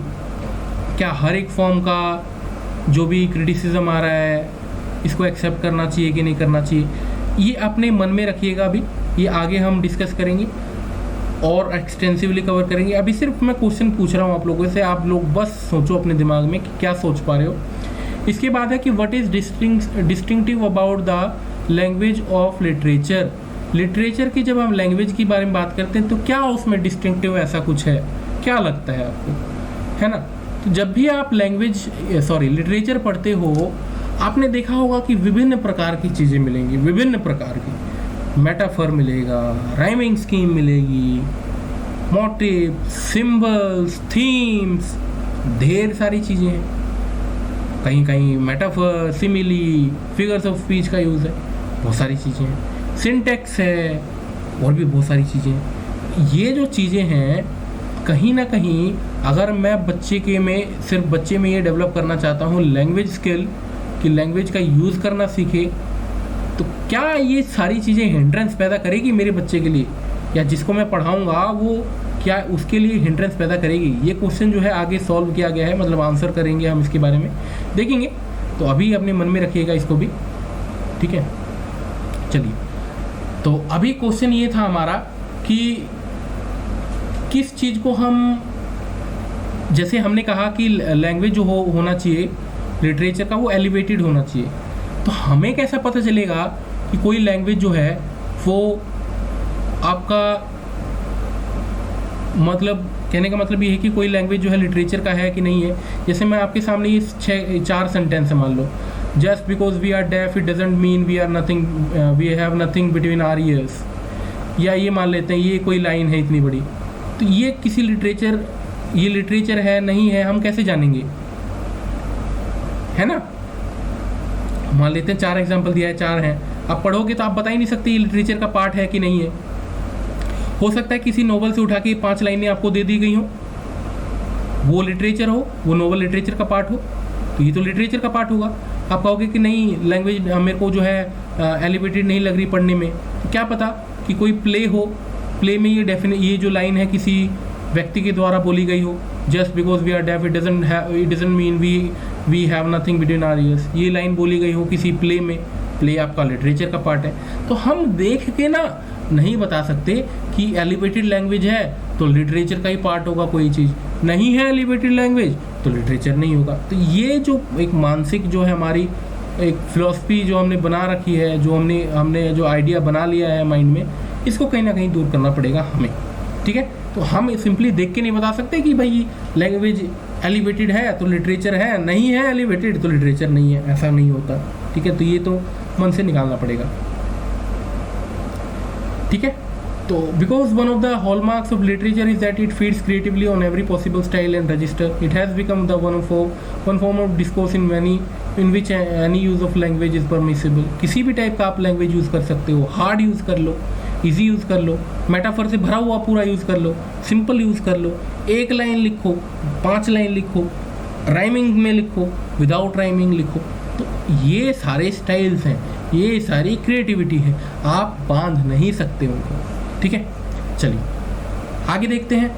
क्या हर एक फॉर्म का जो भी क्रिटिसिज्म आ रहा है इसको एक्सेप्ट करना चाहिए कि नहीं करना चाहिए, ये अपने मन में रखिएगा। अभी ये आगे हम डिस्कस करेंगे और एक्सटेंसिवली कवर करेंगे। अभी सिर्फ मैं क्वेश्चन पूछ रहा हूँ आप लोगों से, आप लोग बस सोचो अपने दिमाग में कि क्या सोच पा रहे हो। इसके बाद है कि what is distinctive about the language of literature. Literature की जब हम लैंग्वेज के बारे में बात करते हैं तो क्या उसमें डिस्टिंक्टिव ऐसा कुछ है? क्या लगता है आपको, है ना? तो जब भी आप लिटरेचर पढ़ते हो, आपने देखा होगा कि विभिन्न प्रकार की चीज़ें मिलेंगी, विभिन्न प्रकार की मेटाफर मिलेगा, राइमिंग स्कीम मिलेगी, मोटिव, सिंबल्स, थीम्स, ढेर सारी चीज़ें हैं। कहीं कहीं metaphor, simile, figures of speech का यूज़ है, बहुत सारी चीज़ें हैं, सिंटेक्स है, और भी बहुत सारी चीज़ें हैं। ये जो चीज़ें हैं, कहीं ना कहीं अगर मैं सिर्फ बच्चे में ये डेवलप करना चाहता हूँ लैंग्वेज स्किल, कि लैंग्वेज का यूज़ करना सीखे, तो क्या ये सारी चीज़ें हिंड्रेंस पैदा करेगी मेरे बच्चे के लिए, या जिसको मैं पढ़ाऊँगा वो क्या उसके लिए हिंड्रेंस पैदा करेगी? ये क्वेश्चन जो है आगे सॉल्व किया गया है, मतलब आंसर करेंगे हम इसके बारे में, देखेंगे। तो अभी अपने मन में रखिएगा इसको भी, ठीक है। चलिए, तो अभी क्वेश्चन ये था हमारा कि किस चीज़ को हम जैसे हमने कहा कि लैंग्वेज जो होना चाहिए लिटरेचर का वो एलिवेटेड होना चाहिए, तो हमें कैसा पता चलेगा कि कोई लैंग्वेज जो है वो आपका मतलब कहने का मतलब ये है कि कोई लैंग्वेज जो है लिटरेचर का है कि नहीं है। जैसे मैं आपके सामने ये 4 सेंटेंस है, मान लो just because we are deaf it doesn't mean we are nothing, we have nothing between our ears, या ये मान लेते हैं ये कोई लाइन है इतनी बड़ी, तो ये किसी ये लिटरेचर है नहीं है हम कैसे जानेंगे, है ना। मान लेते हैं 4 एग्जाम्पल दिया है, 4 हैं, आप पढ़ोगे तो आप बता ही नहीं सकते ये लिटरेचर का पार्ट है कि नहीं है। हो सकता है किसी नोवेल से उठा के 5 लाइनें आपको दे दी गई हो, वो लिटरेचर हो, वो नोवेल लिटरेचर का पार्ट हो, तो ये तो लिटरेचर का पार्ट होगा। आप कहोगे कि नहीं लैंग्वेज मेरे को जो है एलिवेटेड नहीं लग रही पढ़ने में, तो क्या पता कि कोई प्ले हो, प्ले में ये जो लाइन है किसी व्यक्ति के द्वारा बोली गई हो, just because we are deaf it doesn't mean we have nothing between our ears, ये लाइन बोली गई हो किसी प्ले में, प्ले आपका लिटरेचर का पार्ट है। तो हम देख के ना नहीं बता सकते कि एलिवेटेड लैंग्वेज है तो लिटरेचर का ही पार्ट होगा, कोई चीज़ नहीं है एलिवेटेड लैंग्वेज तो लिटरेचर नहीं होगा। तो ये जो एक मानसिक जो है हमारी एक फिलॉसफी जो हमने बना रखी है, जो हमने जो आइडिया बना लिया है माइंड में, इसको कहीं ना कहीं दूर करना पड़ेगा हमें, ठीक है। तो हम सिंपली देख के नहीं बता सकते कि भाई लैंग्वेज एलिवेटेड है तो लिटरेचर है, नहीं है एलिवेटेड तो लिटरेचर नहीं है, ऐसा नहीं होता, ठीक है। तो ये तो मन से निकालना पड़ेगा, ठीक है। तो because one of the hallmarks of literature is that it feeds creatively on every possible style and register, it has become the one form of discourse in which any use of language is permissible. किसी भी type का आप language use कर सकते हो, hard use कर लो, easy use कर लो, metaphor से भरा हुआ पूरा यूज़ कर लो, सिंपल यूज़ कर लो, 1 लाइन लिखो, 5 लाइन लिखो, राइमिंग में लिखो, विदाउट राइमिंग लिखो। तो ये सारे स्टाइल्स हैं, ये सारी क्रिएटिविटी है, आप बांध नहीं सकते उनको, ठीक है। चलिए आगे देखते हैं,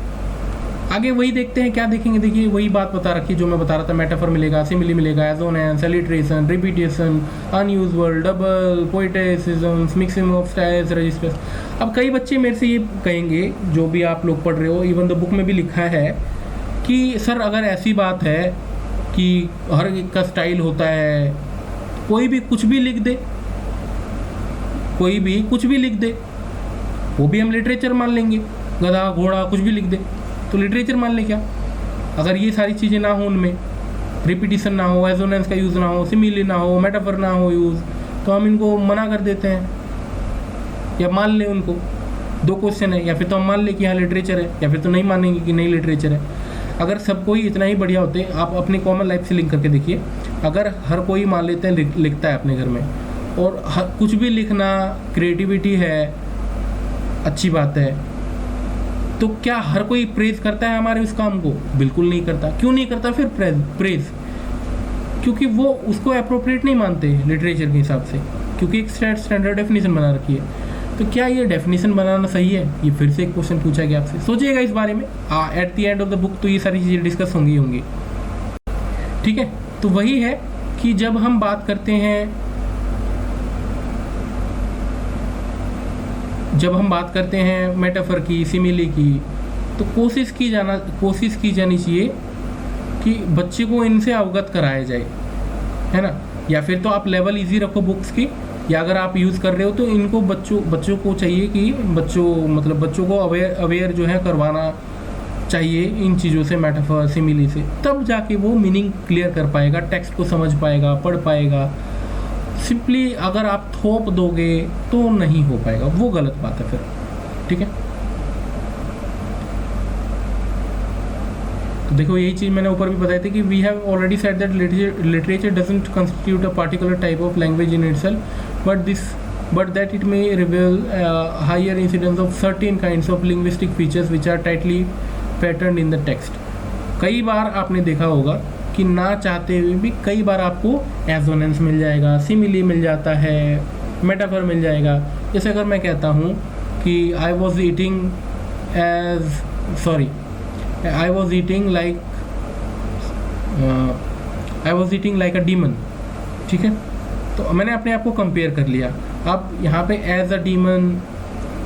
आगे वही देखते हैं, क्या देखेंगे, देखिए वही बात बता रखी जो मैं बता रहा था, मेटाफर मिलेगा, सिमिली मिलेगा, assonance, alliteration, repetition, unusual, double, poeticisms, mixing of styles, registers. अब कई बच्चे मेरे से ये कहेंगे, जो भी आप लोग पढ़ रहे हो, इवन द बुक में भी लिखा है कि सर अगर ऐसी बात है कि हर एक का स्टाइल होता है, कोई भी कुछ भी लिख दे, कोई भी कुछ भी लिख दे, वो भी हम लिटरेचर मान लेंगे, गधा घोड़ा कुछ भी लिख दे तो लिटरेचर मान ले क्या। अगर ये सारी चीज़ें ना हो, उनमें रिपीटिशन ना हो, एजोनेंस का यूज़ ना हो, सिमिली ना हो, मेटाफर ना हो यूज़, तो हम इनको मना कर देते हैं या मान लें उनको। 2 क्वेश्चन है, या फिर तो हम मान लें कि हाँ लिटरेचर है, या फिर तो नहीं मानेंगे कि नहीं लिटरेचर है। अगर सब कोई इतना ही बढ़िया होते, आप अपने कॉमन लाइफ से लिंक करके देखिए, अगर हर कोई मान लेते हैं लिखता है अपने घर में, और कुछ भी लिखना क्रिएटिविटी है, अच्छी बात है, तो क्या हर कोई प्रेज करता है हमारे उस काम को? बिल्कुल नहीं करता। क्यों नहीं करता फिर प्रेज? क्योंकि वो उसको अप्रोप्रिएट नहीं मानते लिटरेचर के हिसाब से, क्योंकि एक स्टैंडर्ड डेफिनेशन बना रखी है। तो क्या ये डेफिनेशन बनाना सही है? ये फिर से एक क्वेश्चन पूछा गया आपसे, सोचिएगा इस बारे में। At the end of the book तो ये सारी चीज़ें डिस्कस होंगी, ठीक है। तो वही है कि जब हम बात करते हैं मेटाफर की, सिमिली की, तो कोशिश की जानी चाहिए कि बच्चे को इनसे अवगत कराया जाए, है ना। या फिर तो आप लेवल इजी रखो बुक्स की, या अगर आप यूज़ कर रहे हो तो इनको बच्चों को चाहिए कि बच्चों को अवेयर जो है करवाना चाहिए इन चीज़ों से, मेटाफर, सिमिली से, तब जाके वो मीनिंग क्लियर कर पाएगा, टेक्स्ट को समझ पाएगा, पढ़ पाएगा। सिंपली अगर आप थोप दोगे तो नहीं हो पाएगा, वो गलत बात है फिर, ठीक है। तो देखो यही चीज़ मैंने ऊपर भी बताई थी कि we have already said that literature doesn't constitute a particular type of language in itself, but that it may reveal higher incidence of certain kinds of linguistic features which are tightly patterned in the text. कई बार आपने देखा होगा कि ना चाहते हुए भी कई बार आपको एजोनेंस मिल जाएगा, सिमिली मिल जाता है, मेटाफर मिल जाएगा। जैसे अगर मैं कहता हूँ कि I was eating like a demon, ठीक है। तो मैंने अपने आप को कंपेयर कर लिया। अब यहाँ पे एज अ डीमन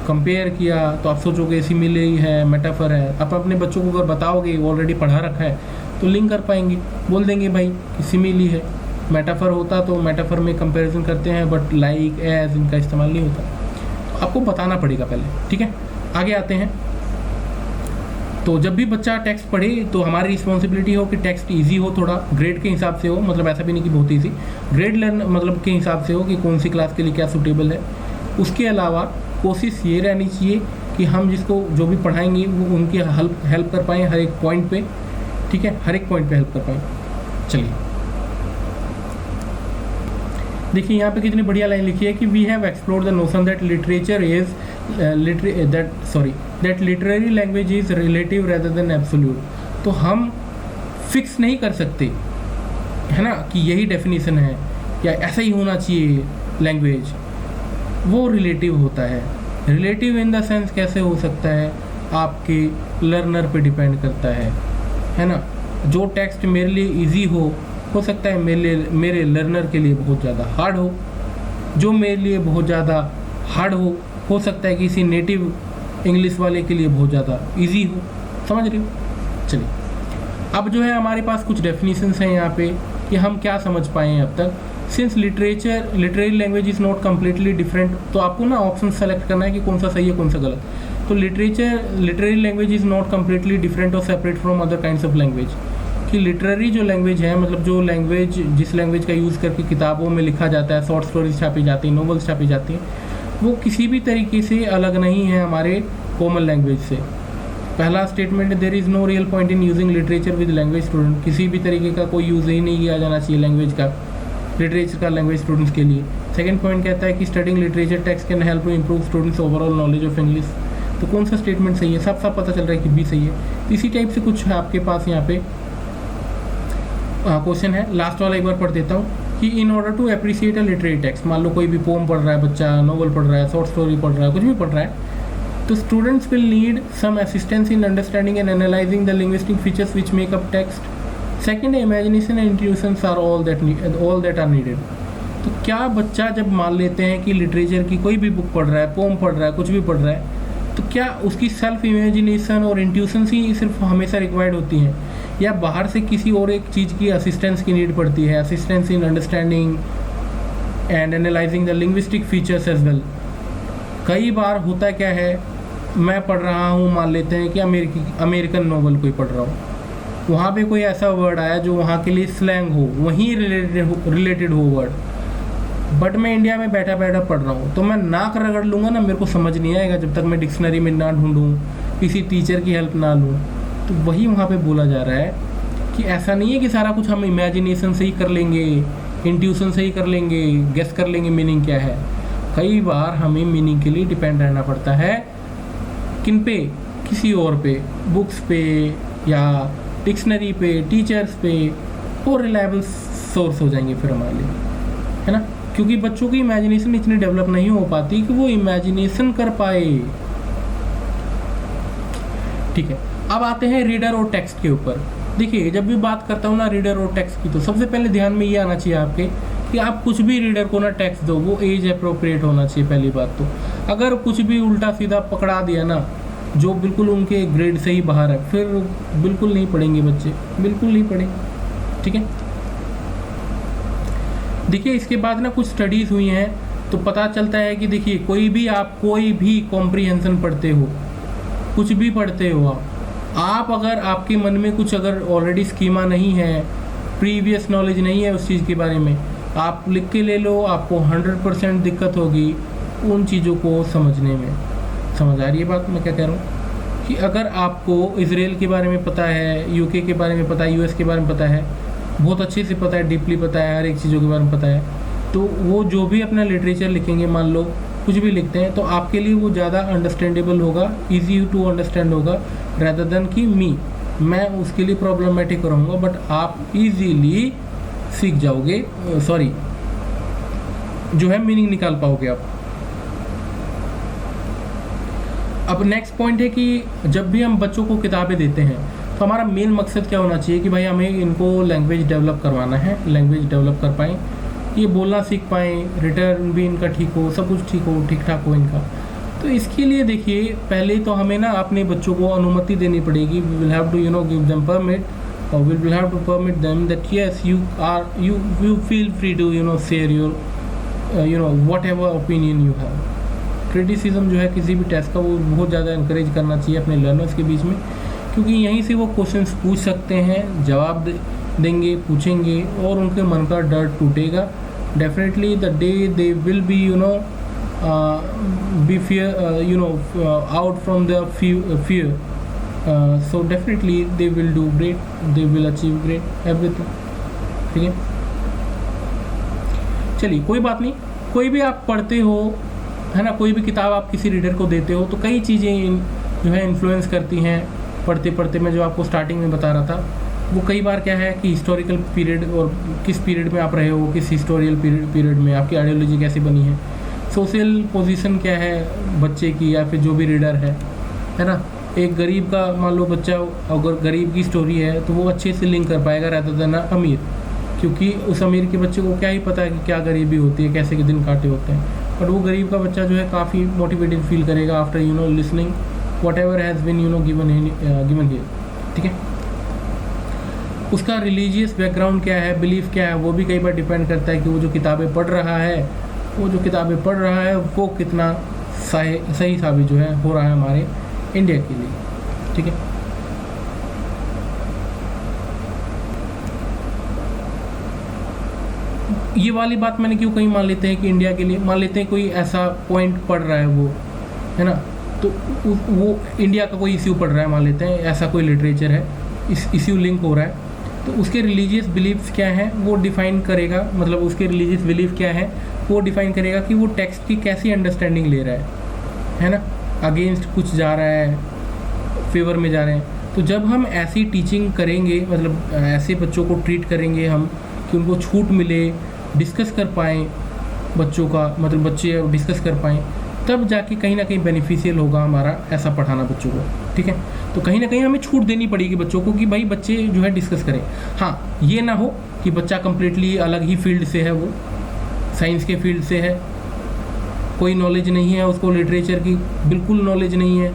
कंपेयर किया तो आप सोचोगे सिमिले ही है, मेटाफर है। आप अपने बच्चों को अगर बताओगे, ऑलरेडी पढ़ा रखा है, तो लिंक कर पाएंगे, बोल देंगे भाई कि सिमिली है। मेटाफर होता तो मेटाफर में कंपैरिजन करते हैं, बट लाइक, एज इनका इस्तेमाल नहीं होता। तो आपको बताना पड़ेगा पहले, ठीक है। आगे आते हैं। तो जब भी बच्चा टेक्स्ट पढ़े तो हमारी रिस्पॉन्सिबिलिटी हो कि टेक्स्ट इजी हो, थोड़ा ग्रेड के हिसाब से हो, मतलब ऐसा भी नहीं कि बहुत इजी, ग्रेड लर्न मतलब के हिसाब से हो कि कौन सी क्लास के लिए क्या सूटेबल है। उसके अलावा कोशिश ये रहनी चाहिए कि हम जिसको जो भी पढ़ाएंगे वो उनकी हेल्प कर पाएँ हर एक पॉइंट पे, ठीक है, हर एक पॉइंट पे हेल्प कर पाएँ। चलिए देखिए यहाँ पे कितनी बढ़िया लाइन लिखी है कि we have explored the notion that literature is that literary language is relative rather than absolute. तो हम फिक्स नहीं कर सकते, है ना, कि यही डेफिनेशन है या ऐसा ही होना चाहिए लैंग्वेज। वो रिलेटिव होता है। रिलेटिव इन द सेंस कैसे हो सकता है, आपके लर्नर पे डिपेंड करता है ना। जो टेक्स्ट मेरे लिए इजी हो सकता है मेरे लर्नर के लिए बहुत ज़्यादा हार्ड हो। जो मेरे लिए बहुत ज़्यादा हार्ड हो सकता है किसी नेटिव इंग्लिश वाले के लिए बहुत ज़्यादा इजी हो। समझ रहे हो? चलिए अब जो है हमारे पास कुछ डेफिनेशंस हैं यहाँ पे कि हम क्या समझ पाए हैं अब तक। Since literary language is not completely different, तो आपको ना ऑप्शन सेलेक्ट करना है कि कौन सा सही है कौन सा गलत। तो literary language is not completely different और separate from other kinds of language. कि लिटरेरी जो लैंग्वेज है, मतलब जो लैंग्वेज जिस लैंग्वेज का यूज़ करके किताबों में लिखा जाता है, शॉर्ट स्टोरीज छापी जाती हैं, नॉवेल्स छापी जाती हैं, वो किसी भी तरीके से अलग नहीं है हमारे कॉमन लैंग्वेज से। पहला स्टेटमेंट है, there is no real point in using literature with language student. किसी भी तरीके का कोई यूज़ ही नहीं किया जाना चाहिए लिटरेचर का लैंग्वेज स्टूडेंट्स के लिए। सेकंड पॉइंट कहता है कि studying literature text can help to improve students overall knowledge of English. तो कौन सा स्टेटमेंट सही है? सब पता चल रहा है कि बी सही है। इसी टाइप से कुछ आपके पास यहाँ पे क्वेश्चन है। लास्ट वाला एक बार पढ़ देता हूँ कि in order to appreciate a literary text, मान लो कोई भी पोम पढ़ रहा है बच्चा, नॉवल पढ़ रहा है, शॉर्ट स्टोरी पढ़ रहा है, कुछ भी पढ़ रहा है, तो students will need some assistance in understanding and analysing the linguistic features which make up text. Second, imagination and intuitions are all that are needed. तो क्या बच्चा जब मान लेते हैं कि लिटरेचर की कोई भी बुक पढ़ रहा है, पोम पढ़ रहा है, कुछ भी पढ़ रहा है, तो क्या उसकी सेल्फ इमेजिनेशन और इंट्यूशंस ही सिर्फ हमेशा रिक्वायर्ड होती हैं, या बाहर से किसी और एक चीज़ की असिस्टेंस की नीड पड़ती है? Assistance in understanding and analysing the linguistic features as well. कई बार होता क्या है, मैं पढ़ रहा हूँ, मान लेते हैं कि अमेरिकन नॉवल कोई पढ़ रहा हूँ, वहाँ पे कोई ऐसा वर्ड आया जो वहाँ के लिए स्लैंग हो, वहीं रिलेटेड हो वर्ड, बट मैं इंडिया में बैठा पढ़ रहा हूँ, तो मैं नाक रगड़ लूँगा ना, मेरे को समझ नहीं आएगा जब तक मैं डिक्शनरी में ना ढूंढूँ, किसी टीचर की हेल्प ना लूँ। तो वही वहाँ पे बोला जा रहा है कि ऐसा नहीं है कि सारा कुछ हम इमेजिनेशन से ही कर लेंगे, इंट्यूशन से ही कर लेंगे, गेस कर लेंगे मीनिंग क्या है। कई बार हमें मीनिंग के लिए डिपेंड रहना पड़ता है। किन पे? किसी और पे, बुक्स पे या डिक्शनरी पे, टीचर्स पे, और रिलायबल सोर्स हो जाएंगे फिर हमारे लिए, है ना। क्योंकि बच्चों की इमेजिनेशन इतनी डेवलप नहीं हो पाती कि वो इमेजिनेशन कर पाए। ठीक है, अब आते हैं रीडर और टेक्स्ट के ऊपर। देखिए जब भी बात करता हूँ ना रीडर और टेक्स्ट की, तो सबसे पहले ध्यान में ये आना चाहिए आपके कि आप कुछ भी रीडर को ना टेक्स्ट दो, वो एज अप्रोप्रिएट होना चाहिए। पहली बात तो अगर कुछ भी उल्टा सीधा पकड़ा दिया ना, जो बिल्कुल उनके ग्रेड से ही बाहर है, फिर बिल्कुल नहीं पढ़ेंगे बच्चे, बिल्कुल नहीं पढ़ेंगे। ठीक है, देखिए इसके बाद ना कुछ स्टडीज़ हुई हैं तो पता चलता है कि देखिए कोई भी कॉम्प्रीहेंशन पढ़ते हो, कुछ भी पढ़ते हो आप अगर आपके मन में कुछ अगर ऑलरेडी स्कीमा नहीं है, प्रीवियस नॉलेज नहीं है उस चीज़ के बारे में, आप लिख के ले लो, आपको 100% दिक्कत होगी उन चीज़ों को समझने में। समझ आ रही है बात मैं क्या कह रहा हूँ? कि अगर आपको इजराइल के बारे में पता है, यूके के बारे में पता है, यूएस के बारे में पता है, बहुत अच्छे से पता है, डीपली पता है, हर एक चीज़ों के बारे में पता है, तो वो जो भी अपना लिटरेचर लिखेंगे, मान लो कुछ भी लिखते हैं, तो आपके लिए वो ज़्यादा अंडरस्टैंडेबल होगा, इजी टू अंडरस्टैंड होगा, रेदर देन कि मैं उसके लिए प्रॉब्लमेटिक रहूँगा, बट आप इजीली सीख जाओगे, जो है मीनिंग निकाल पाओगे आप। अब नेक्स्ट पॉइंट है कि जब भी हम बच्चों को किताबें देते हैं तो हमारा मेन मकसद क्या होना चाहिए कि भाई हमें इनको लैंग्वेज डेवलप करवाना है, लैंग्वेज डेवलप कर पाएँ, ये बोलना सीख पाएँ, रिटर्न भी इनका ठीक हो, सब कुछ ठीक ठाक हो इनका। तो इसके लिए देखिए, पहले तो हमें ना अपने बच्चों को अनुमति देनी पड़ेगी. We will have to give them permit, or we will have to permit them that yes, you feel free to share your whatever opinion you have. Criticism जो है किसी भी टेस्ट का, वो बहुत ज़्यादा इंकरेज करना चाहिए अपने लर्नर्स के बीच में, क्योंकि यहीं से वो क्वेश्चंस पूछ सकते हैं, जवाब देंगे, पूछेंगे और उनके मन का डर टूटेगा. Definitely the day they will B be out from their fear. So definitely they will do great, they will achieve great everything. ठीक है, चलिए कोई बात नहीं. कोई भी आप पढ़ते हो, है ना, कोई भी किताब आप किसी रीडर को देते हो तो कई चीज़ें जो है इन्फ्लुएंस करती हैं पढ़ते पढ़ते. मैं जो आपको स्टार्टिंग में बता रहा था, वो कई बार क्या है कि हिस्टोरिकल पीरियड और किस पीरियड में आप रहे हो, किस हिस्टोरियल पीरियड में आपकी आइडियोलॉजी कैसी बनी है, सोशल पोजीशन क्या है बच्चे की या फिर जो भी रीडर है ना. एक गरीब का मान लो बच्चा, अगर गरीब की स्टोरी है तो वो अच्छे से लिंक कर पाएगा रहता था ना अमीर, क्योंकि उस अमीर के बच्चे को क्या ही पता है कि क्या गरीबी होती है, कैसे के दिन काटे होते हैं. बट वो गरीब का बच्चा जो है काफ़ी मोटिवेटेड फील करेगा after listening what ever has been given here. ठीक है, उसका रिलीजियस बैकग्राउंड क्या है, बिलीफ क्या है, वो भी कई बार डिपेंड करता है कि वो जो किताबें पढ़ रहा है वो कितना सही साबित जो है हो रहा है हमारे इंडिया के लिए. ठीक है, ये वाली बात मैंने क्यों कहीं मान लेते हैं कि इंडिया के लिए, मान लेते हैं कोई ऐसा पॉइंट पढ़ रहा है वो, है ना, तो वो इंडिया का कोई इश्यू पढ़ रहा है, मान लेते हैं ऐसा कोई लिटरेचर है, इस इश्यू लिंक हो रहा है, तो उसके रिलीजियस बिलीव्स क्या हैं वो डिफ़ाइन करेगा. मतलब उसके रिलीजियस बिलीफ क्या है वो डिफ़ाइन करेगा कि वो टेक्स्ट की कैसी अंडरस्टैंडिंग ले रहा है ना. अगेंस्ट कुछ जा रहा है, फेवर में जा रहे हैं. तो जब हम ऐसी टीचिंग करेंगे, मतलब ऐसे बच्चों को ट्रीट करेंगे हम कि उनको छूट मिले, डिस्कस कर पाएँ बच्चों का, मतलब बच्चे डिस्कस कर पाएँ, तब जाके कहीं ना कहीं बेनिफिशियल होगा हमारा ऐसा पढ़ाना बच्चों को. ठीक है, तो कहीं ना कहीं हमें छूट देनी पड़ेगी बच्चों को कि भाई बच्चे जो है डिस्कस करें. हाँ, ये ना हो कि बच्चा कम्प्लीटली अलग ही फील्ड से है, वो साइंस के फील्ड से है, कोई नॉलेज नहीं है उसको, लिटरेचर की बिल्कुल नॉलेज नहीं है,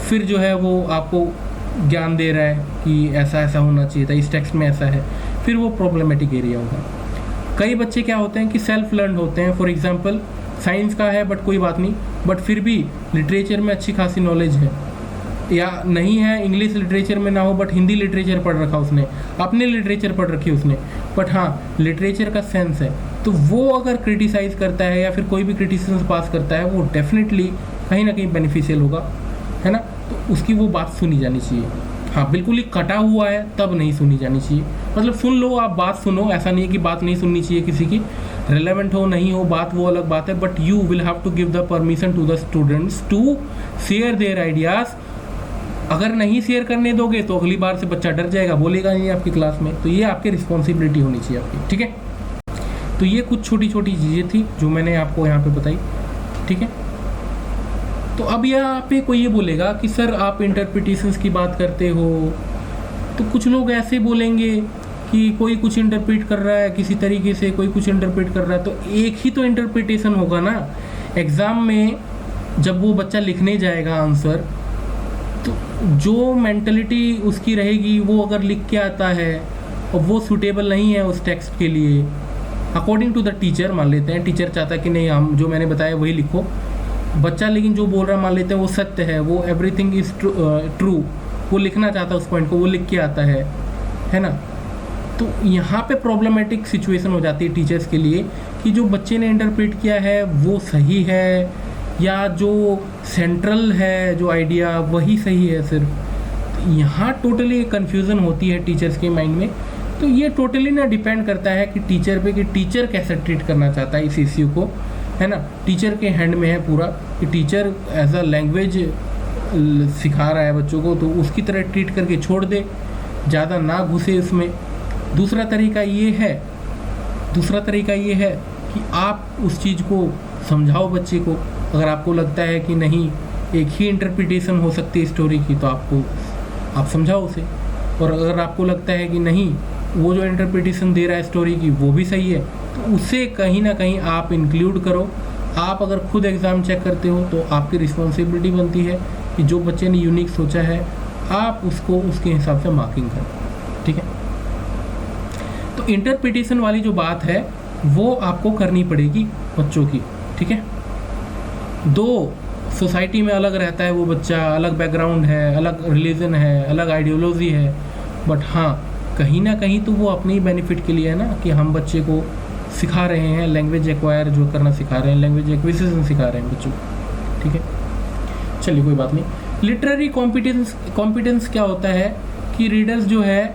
फिर जो है वो आपको ज्ञान दे रहा है कि ऐसा ऐसा होना चाहिए था, इस टेक्स्ट में ऐसा है, फिर वो प्रॉब्लमेटिक एरिया होगा. कई बच्चे क्या होते हैं कि सेल्फ लर्न होते हैं, फॉर एग्जांपल साइंस का है बट कोई बात नहीं, बट फिर भी लिटरेचर में अच्छी खासी नॉलेज है, या नहीं है इंग्लिश लिटरेचर में ना हो बट हिंदी लिटरेचर पढ़ रखा उसने, अपने लिटरेचर पढ़ रखी उसने, बट हाँ लिटरेचर का सेंस है, तो वो अगर क्रिटिसाइज़ करता है या फिर कोई भी क्रिटिसिज्म पास करता है, वो डेफिनेटली कहीं ना कहीं बेनिफिशियल होगा, है ना. तो उसकी वो बात सुनी जानी चाहिए. हाँ, बिल्कुल ही कटा हुआ है तब नहीं सुनी जानी चाहिए. मतलब सुन लो, आप बात सुनो, ऐसा नहीं है कि बात नहीं सुननी चाहिए किसी की, रेलेवेंट हो नहीं हो बात वो अलग बात है, but you will have to give the permission to the students to share their ideas. अगर नहीं शेयर करने दोगे तो अगली बार से बच्चा डर जाएगा, बोलेगा नहीं आपकी क्लास में. तो ये आपकी रिस्पॉन्सिबिलिटी होनी चाहिए आपकी. ठीक है, तो ये कुछ छोटी छोटी चीज़ें थी जो मैंने आपको यहाँ पे बताई. ठीक है, तो अब यहाँ पे कोई ये बोलेगा कि सर आप इंटरप्रिटेशंस की बात करते हो, तो कुछ लोग ऐसे बोलेंगे कि कोई कुछ इंटरप्रेट कर रहा है किसी तरीके से, कोई कुछ इंटरप्रेट कर रहा है, तो एक ही तो इंटरप्रिटेशन होगा ना. एग्ज़ाम में जब वो बच्चा लिखने जाएगा आंसर, तो जो मेंटलिटी उसकी रहेगी वो अगर लिख के आता है और वो सूटेबल नहीं है उस टेक्स्ट के लिए, अकॉर्डिंग टू द टीचर, मान लेते हैं टीचर चाहता है कि नहीं हम जो मैंने बताया वही लिखो, बच्चा लेकिन जो बोल रहा है मान लेते हैं वो सत्य है, वो एवरीथिंग इज़ ट्रू, वो लिखना चाहता है उस पॉइंट को, वो लिख के आता है ना. तो यहाँ पे प्रॉब्लमेटिक सिचुएशन हो जाती है टीचर्स के लिए कि जो बच्चे ने इंटरप्रेट किया है वो सही है या जो सेंट्रल है जो आइडिया वही सही है सिर्फ. तो यहाँ टोटली कन्फ्यूज़न होती है टीचर्स के माइंड में. तो ये टोटली ना डिपेंड करता है कि टीचर पे, कि टीचर कैसे ट्रीट करना चाहता है इस इश्यू को, है ना. टीचर के हैंड में है पूरा कि टीचर एज अ लैंग्वेज सिखा रहा है बच्चों को, तो उसकी तरह ट्रीट करके छोड़ दे, ज़्यादा ना घुसे उसमें. दूसरा तरीका ये है कि आप उस चीज़ को समझाओ बच्चे को. अगर आपको लगता है कि नहीं एक ही इंटरप्रिटेशन हो सकती है स्टोरी की, तो आप समझाओ उसे. और अगर आपको लगता है कि नहीं वो जो इंटरप्रिटेशन दे रहा है स्टोरी की वो भी सही है, तो उसे कहीं ना कहीं आप इंक्लूड करो आप अगर खुद एग्ज़ाम चेक करते हो तो आपकी रिस्पॉन्सिबिलिटी बनती है कि जो बच्चे ने यूनिक सोचा है आप उसको उसके हिसाब से मार्किंग करें, ठीक है। तो इंटरप्रिटेशन वाली जो बात है वो आपको करनी पड़ेगी बच्चों की, ठीक है। दो सोसाइटी में अलग रहता है वो बच्चा, अलग बैकग्राउंड है, अलग रिलीजन है, अलग आइडियोलॉजी है, बट हाँ कहीं ना कहीं तो वो अपने ही बेनिफिट के लिए है ना, कि हम बच्चे को सिखा रहे हैं लैंग्वेज एक्वायर जो करना सिखा रहे हैं, लैंग्वेज एक्विजिशन सिखा रहे हैं बच्चों को, ठीक है। चलिए कोई बात नहीं। लिटरेरी कॉम्पिटेंस क्या होता है कि रीडर्स जो है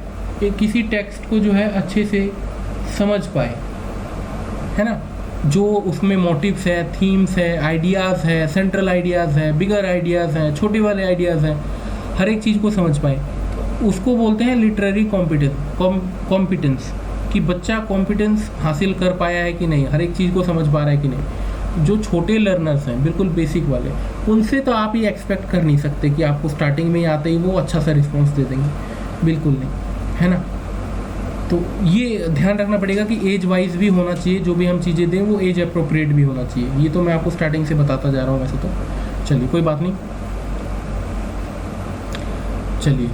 किसी टेक्स्ट को जो है अच्छे से समझ पाए, है ना, जो उसमें मोटिव्स है, थीम्स है, आइडियाज़ है, सेंट्रल आइडियाज़ है, बिगर आइडियाज़ हैं, छोटे वाले आइडियाज़ हैं, हर एक चीज़ को समझ पाए, तो उसको बोलते हैं लिटरेरी कॉम्पिटेंस, कि बच्चा कॉम्पिटेंस हासिल कर पाया है कि नहीं, हर एक चीज़ को समझ पा रहा है कि नहीं। जो छोटे लर्नर्स हैं बिल्कुल बेसिक वाले, उनसे तो आप ये एक्सपेक्ट कर नहीं सकते कि आपको स्टार्टिंग में ही आते ही वो अच्छा सा रिस्पॉन्स दे देंगे, बिल्कुल नहीं, है ना। तो ये ध्यान रखना पड़ेगा कि एज वाइज भी होना चाहिए, जो भी हम चीज़ें दें वो एज अप्रोप्रिएट भी होना चाहिए। ये तो मैं आपको स्टार्टिंग से बताता जा रहा हूँ वैसे तो। चलिए कोई बात नहीं। चलिए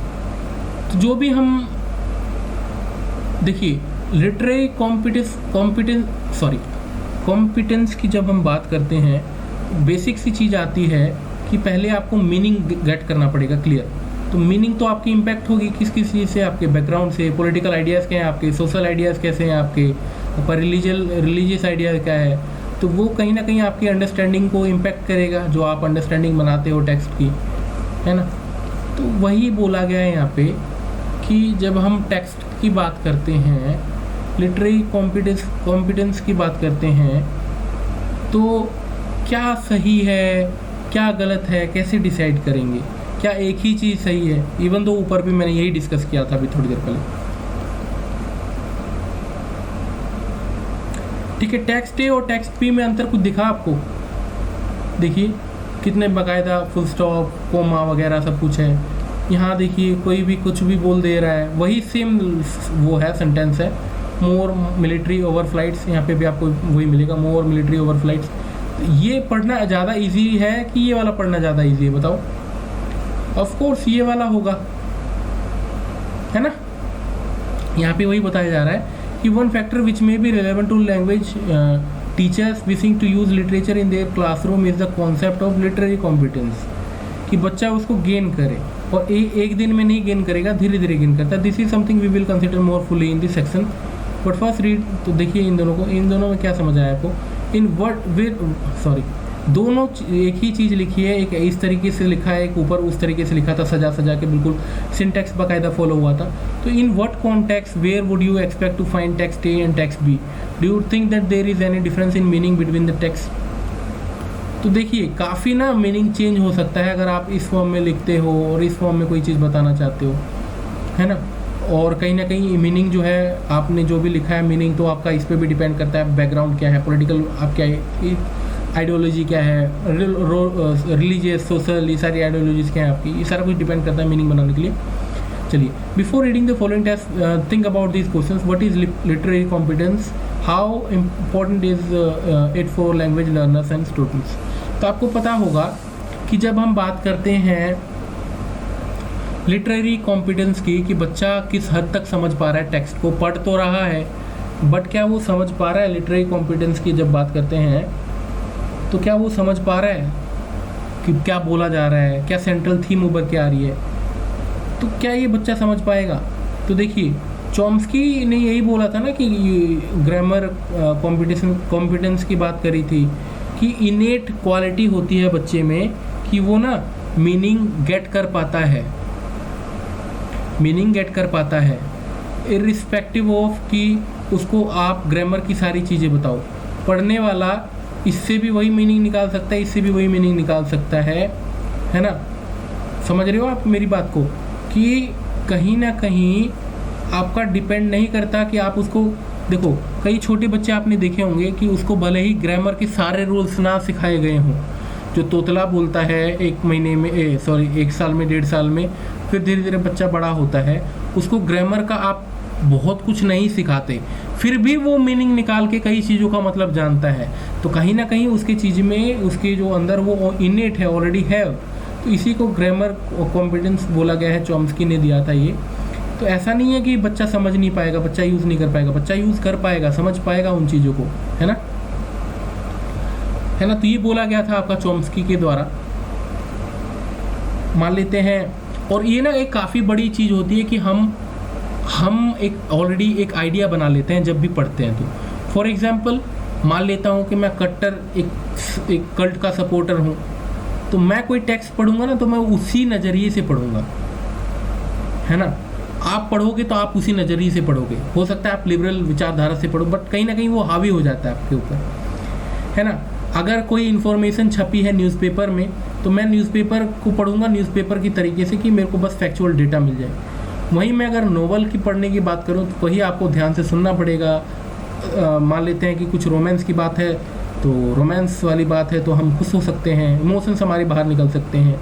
तो जो भी हम देखिए लिटरेरी कॉम्पिटेंस की जब हम बात करते हैं, बेसिक सी चीज़ आती है कि पहले आपको मीनिंग गेट करना पड़ेगा क्लियर। तो मीनिंग तो आपकी इम्पैक्ट होगी किस किस चीज़ से, आपके बैकग्राउंड से, पॉलिटिकल आइडियाज़ क्या हैं आपके, सोशल आइडियाज़ कैसे हैं आपके, ऊपर रिलीजियस आइडिया क्या है, तो वो कहीं ना कहीं आपकी अंडरस्टैंडिंग को इम्पैक्ट करेगा, जो आप अंडरस्टैंडिंग बनाते हो टेक्स्ट की, है ना। तो वही बोला गया है यहाँ पे कि जब हम टेक्स्ट की बात करते हैं, लिटरेरी कॉम्पिटेंस की बात करते हैं, तो क्या सही है क्या गलत है कैसे डिसाइड करेंगे, क्या एक ही चीज़ सही है। इवन तो ऊपर भी मैंने यही डिस्कस किया था अभी थोड़ी देर पहले, ठीक है। टेक्स्ट ए और टेक्स्ट बी में अंतर कुछ दिखा आपको? देखिए कितने बाकायदा फुल स्टॉप कोमा वगैरह सब कुछ है। यहाँ देखिए कोई भी कुछ भी बोल दे रहा है, वही सेम वो है सेंटेंस है, मोर मिलिट्री ओवर फ्लाइट्स, यहाँ पे भी आपको वही मिलेगा, मोर मिलिट्री ओवर फ्लाइट्स। ये पढ़ना ज़्यादा इजी है कि ये वाला पढ़ना ज़्यादा इजी है बताओ? ऑफ कोर्स ये वाला होगा, है ना। यहाँ पे वही बताया जा रहा है कि one factor which may be relevant to language teachers wishing to use literature in their classroom is the concept of literary competence, कि बच्चा उसको गेन करे, और एक दिन में नहीं गेन करेगा, धीरे धीरे गेन करता है। This is something we will consider more fully in this section, but first read. तो देखिए इन दोनों में क्या समझ आया आपको? इन वर्ड विद दोनों एक ही चीज़ लिखी है, एक इस तरीके से लिखा है, एक ऊपर उस तरीके से लिखा था, सजा सजा के बिल्कुल सिंटैक्स बाकायदा फॉलो हुआ था। तो in what context where would you expect to find text A and text B? Do you think that there is any difference in meaning between the text? तो देखिए काफ़ी ना मीनिंग चेंज हो सकता है अगर आप इस फॉर्म में लिखते हो और इस फॉर्म में कोई चीज़ बताना चाहते हो, है ना। और कहीं ना कहीं मीनिंग जो है आपने जो भी लिखा है मीनिंग तो आपका इस पर भी डिपेंड करता है, बैकग्राउंड क्या है, पॉलिटिकल आप क्या है, आइडियोलॉजी क्या है, रिलीजियस सोशल, ये सारी आइडियोलॉजीज क्या है आपकी, ये सारा कुछ डिपेंड करता है मीनिंग बनाने के लिए। चलिए before reading the following test think about this questions. What is literary competence, how important is it for language learners and students? तो आपको पता होगा कि जब हम बात करते हैं लिटरेरी कॉम्पिटेंस की, कि बच्चा किस हद तक समझ पा रहा है टेक्स्ट को, पढ़ तो रहा है बट क्या वो समझ पा रहा है? लिटरेरी कॉम्पिटेंस की जब बात करते हैं तो क्या वो समझ पा रहा है कि क्या बोला जा रहा है, क्या सेंट्रल थीम उभर के आ रही है, तो क्या ये बच्चा समझ पाएगा? तो देखिए चॉम्स्की ने यही बोला था ना कि ग्रामर कॉम्पिटेंस की बात करी थी कि इनेट क्वालिटी होती है बच्चे में कि वो ना मीनिंग गेट कर पाता है इर्रिस्पेक्टिव ऑफ कि उसको आप ग्रामर की सारी चीज़ें बताओ। पढ़ने वाला इससे भी वही मीनिंग निकाल सकता है, इससे भी वही मीनिंग निकाल सकता है ना। समझ रहे हो आप मेरी बात को? कि कहीं ना कहीं आपका डिपेंड नहीं करता कि आप उसको देखो, कई छोटे बच्चे आपने देखे होंगे कि उसको भले ही ग्रामर के सारे रूल्स ना सिखाए गए हों, जो तोतला बोलता है एक साल में 1.5 साल में, फिर धीरे धीरे बच्चा बड़ा होता है, उसको ग्रामर का आप बहुत कुछ नहीं सिखाते, फिर भी वो मीनिंग निकाल के कई चीज़ों का मतलब जानता है। तो कहीं ना कहीं उसके चीज़ में उसके जो अंदर वो इनेट है, ऑलरेडी है। तो इसी को ग्रामर कॉम्पिटेंस बोला गया है, चॉम्स्की ने दिया था ये। तो ऐसा नहीं है कि बच्चा समझ नहीं पाएगा, बच्चा यूज़ नहीं कर पाएगा, बच्चा यूज़ कर पाएगा, समझ पाएगा उन चीज़ों को, है ना, है ना। तो ये बोला गया था आपका चॉम्स्की के द्वारा, मान लेते हैं। और ये ना एक काफ़ी बड़ी चीज़ होती है कि हम एक ऑलरेडी एक आइडिया बना लेते हैं जब भी पढ़ते हैं। तो फॉर एग्जांपल मान लेता हूँ कि मैं कट्टर एक कल्ट का सपोर्टर हूँ, तो मैं कोई टेक्स्ट पढ़ूंगा ना तो मैं उसी नज़रिए से पढ़ूंगा, है ना। आप पढ़ोगे तो आप उसी नज़रिए से पढ़ोगे। हो सकता है आप लिबरल विचारधारा से पढ़ो, बट कहीं ना कहीं वो हावी हो जाता है आपके ऊपर, है ना। अगर कोई इन्फॉर्मेशन छपी है न्यूज़पेपर में, तो मैं न्यूज़पेपर को पढ़ूंगा न्यूज़पेपर की तरीके से कि मेरे को बस फैक्चुअल डेटा मिल जाए। वहीं मैं अगर नोवेल की पढ़ने की बात करूं तो वही आपको ध्यान से सुनना पड़ेगा। मान लेते हैं कि कुछ रोमांस की बात है, तो रोमांस वाली बात है तो हम खुश हो सकते हैं, इमोशंस हमारे बाहर निकल सकते हैं।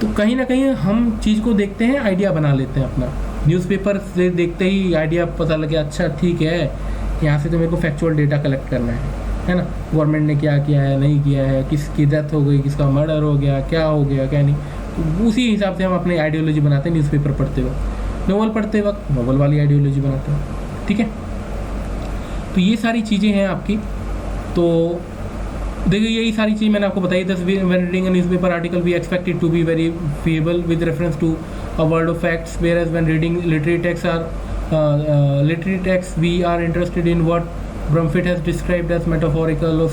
तो कहीं ना कहीं हम चीज़ को देखते हैं, आइडिया बना लेते हैं अपना। न्यूज़पेपर से देखते ही आइडिया पता लगे, अच्छा ठीक है, यहाँ से तो मेरे को फैक्चुअल डेटा कलेक्ट करना है ना। गवर्नमेंट ने क्या किया है, नहीं किया है, किसकी डेथ हो गई, किसका मर्डर हो गया, क्या हो गया, क्या नहीं। तो उसी हिसाब से हम अपनी आइडियोलॉजी बनाते हैं न्यूज़पेपर पढ़ते वक्त। नोवेल पढ़ते वक्त नोवेल वाली आइडियोलॉजी बनाते हैं, ठीक है। तो ये सारी चीज़ें हैं आपकी। तो देखिए यही सारी चीज़ मैंने आपको बताई। When reading a newspaper article we expected to be very verifiable with reference to a world of facts, whereas when reading literary texts we are interested in what Brumfitt has described as metaphorical or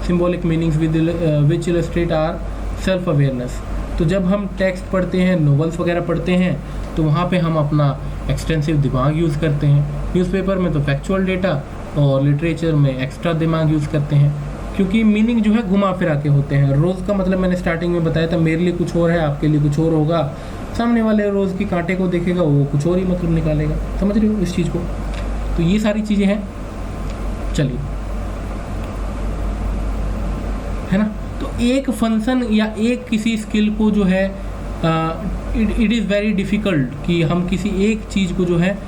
symbolic meanings which illustrate our self awareness। तो जब हम text पढ़ते हैं, novels वगैरह पढ़ते हैं, तो वहाँ पे हम अपना एक्सटेंसिव दिमाग यूज़ करते हैं। न्यूज़पेपर में तो फैक्चुअल डेटा और लिटरेचर में एक्स्ट्रा दिमाग यूज़ करते हैं, क्योंकि मीनिंग जो है घुमा फिरा के होते हैं। रोज़ का मतलब मैंने स्टार्टिंग में बताया था, मेरे लिए कुछ और है, आपके लिए कुछ और होगा। सामने वाले रोज़ की कांटे को देखेगा, वो कुछ और ही मतलब निकालेगा। समझ रहे हो इस चीज़ को। तो ये सारी चीज़ें हैं। चलिए, है ना। तो एक फंक्शन या एक किसी स्किल को जो है इट इज़ वेरी डिफ़िकल्ट कि हम किसी एक चीज़ को जो है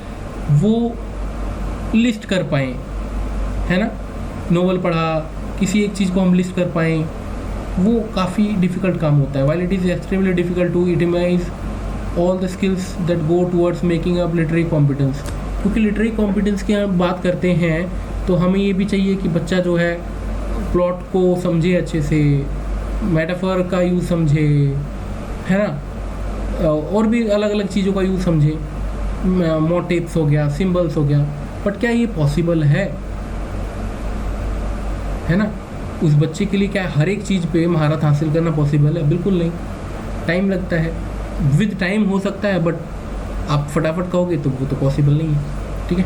वो लिस्ट कर पाएँ, है ना। नोवेल पढ़ा, किसी एक चीज़ को हम लिस्ट कर पाएँ, वो काफ़ी डिफ़िकल्ट काम होता है। While it is extremely difficult to itemize all the skills that go towards making up literary competence. क्योंकि लिटरेरी कॉम्पिटेंस की हम बात करते हैं तो हमें ये भी चाहिए कि बच्चा जो है प्लॉट को समझे अच्छे से, मेटाफर का यूज़ समझे, है ना, और भी अलग अलग चीज़ों का यूज़ समझे, मोटिव्स हो गया, सिंबल्स हो गया। बट क्या ये पॉसिबल है ना। उस बच्चे के लिए क्या हर एक चीज़ पे महारत हासिल करना पॉसिबल है? बिल्कुल नहीं, टाइम लगता है। विद टाइम हो सकता है, बट आप फटाफट कहोगे तो वो तो पॉसिबल नहीं है, ठीक है।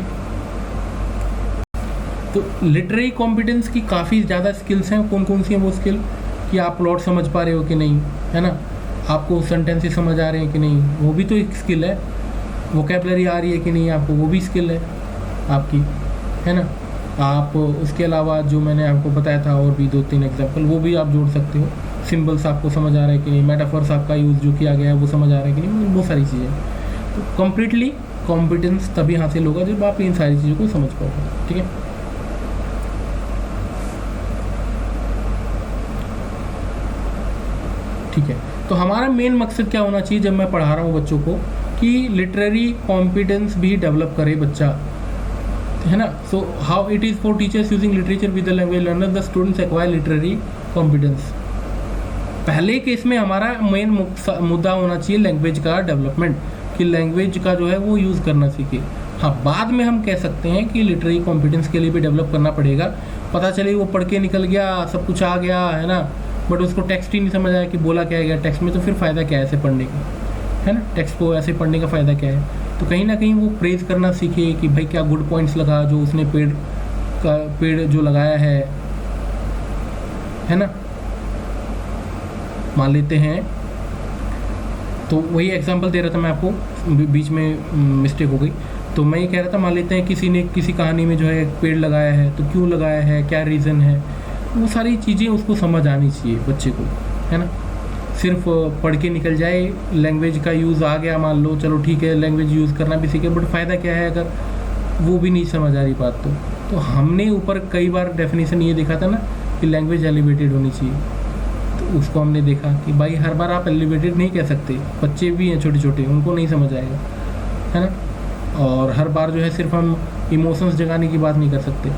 तो लिटरेरी कॉम्पिटेंस की काफ़ी ज़्यादा स्किल्स हैं। कौन कौन सी हैं वो स्किल? कि आप प्लॉट समझ पा रहे हो कि नहीं, है ना, आपको सेंटेंसेस समझ आ रहे हैं कि नहीं, वो भी तो एक स्किल है। वोकैबुलरी आ रही है कि नहीं आपको, वो भी स्किल है आपकी, है ना। आप उसके अलावा जो मैंने आपको बताया था और भी 2-3 एग्जाम्पल, वो भी आप जोड़ सकते हो। सिंबल्स आपको समझ आ रहा है कि नहीं, मेटाफर्स आपका यूज़ जो किया गया है वो समझ आ रहा है कि नहीं, बहुत सारी चीज़ें। तो कम्प्लीटली कॉम्पिटेंस तभी हासिल होगा जब आप इन सारी चीज़ों को समझ पाओगे, ठीक है। ठीक है, तो हमारा मेन मकसद क्या होना चाहिए जब मैं पढ़ा रहा हूँ बच्चों को, कि लिटरेरी कॉम्पिटेंस भी डेवलप करे बच्चा, है ना। So how it is for teachers using literature with the language learner the students acquire literary competence. पहले केस में हमारा मेन मुद्दा होना चाहिए लैंग्वेज का डेवलपमेंट, कि लैंग्वेज का जो है वो यूज़ करना सीखे। हाँ, बाद में हम कह सकते हैं कि लिटरेरी कॉम्पिटेंस के लिए भी डेवलप करना पड़ेगा। पता चले वो पढ़ के निकल गया, सब कुछ आ गया, है ना, बट उसको टेक्स्ट ही नहीं समझ आया कि बोला क्या गया टेक्स्ट में, तो फिर फ़ायदा क्या है ऐसे पढ़ने का, है ना। टेक्स्ट को ऐसे पढ़ने का फ़ायदा क्या है? तो कहीं ना कहीं वो प्रेज़ करना सीखे कि भाई क्या गुड पॉइंट्स लगा जो उसने पेड़ जो लगाया है ना। मान लेते हैं, तो वही एग्जांपल दे रहा था मैं आपको, बीच में मिस्टेक हो गई। तो मैं ये कह रहा था, मान लेते हैं किसी ने किसी कहानी में जो है एक पेड़ लगाया है, तो क्यों लगाया है, क्या रीज़न है, वो सारी चीज़ें उसको समझ आनी चाहिए बच्चे को, है ना। सिर्फ पढ़ के निकल जाए, लैंग्वेज का यूज़ आ गया मान लो, चलो ठीक है, लैंग्वेज यूज़ करना भी सीखे, बट फ़ायदा क्या है अगर वो भी नहीं समझ आ रही बात। तो हमने ऊपर कई बार डेफिनेशन ये देखा था ना कि लैंग्वेज एलिवेटेड होनी चाहिए, तो उसको हमने देखा कि भाई हर बार आप एलिवेटेड नहीं कह सकते, बच्चे भी हैं छोटे छोटे, उनको नहीं समझ आएगा, है ना। और हर बार जो है सिर्फ हम इमोशंस जगाने की बात नहीं कर सकते।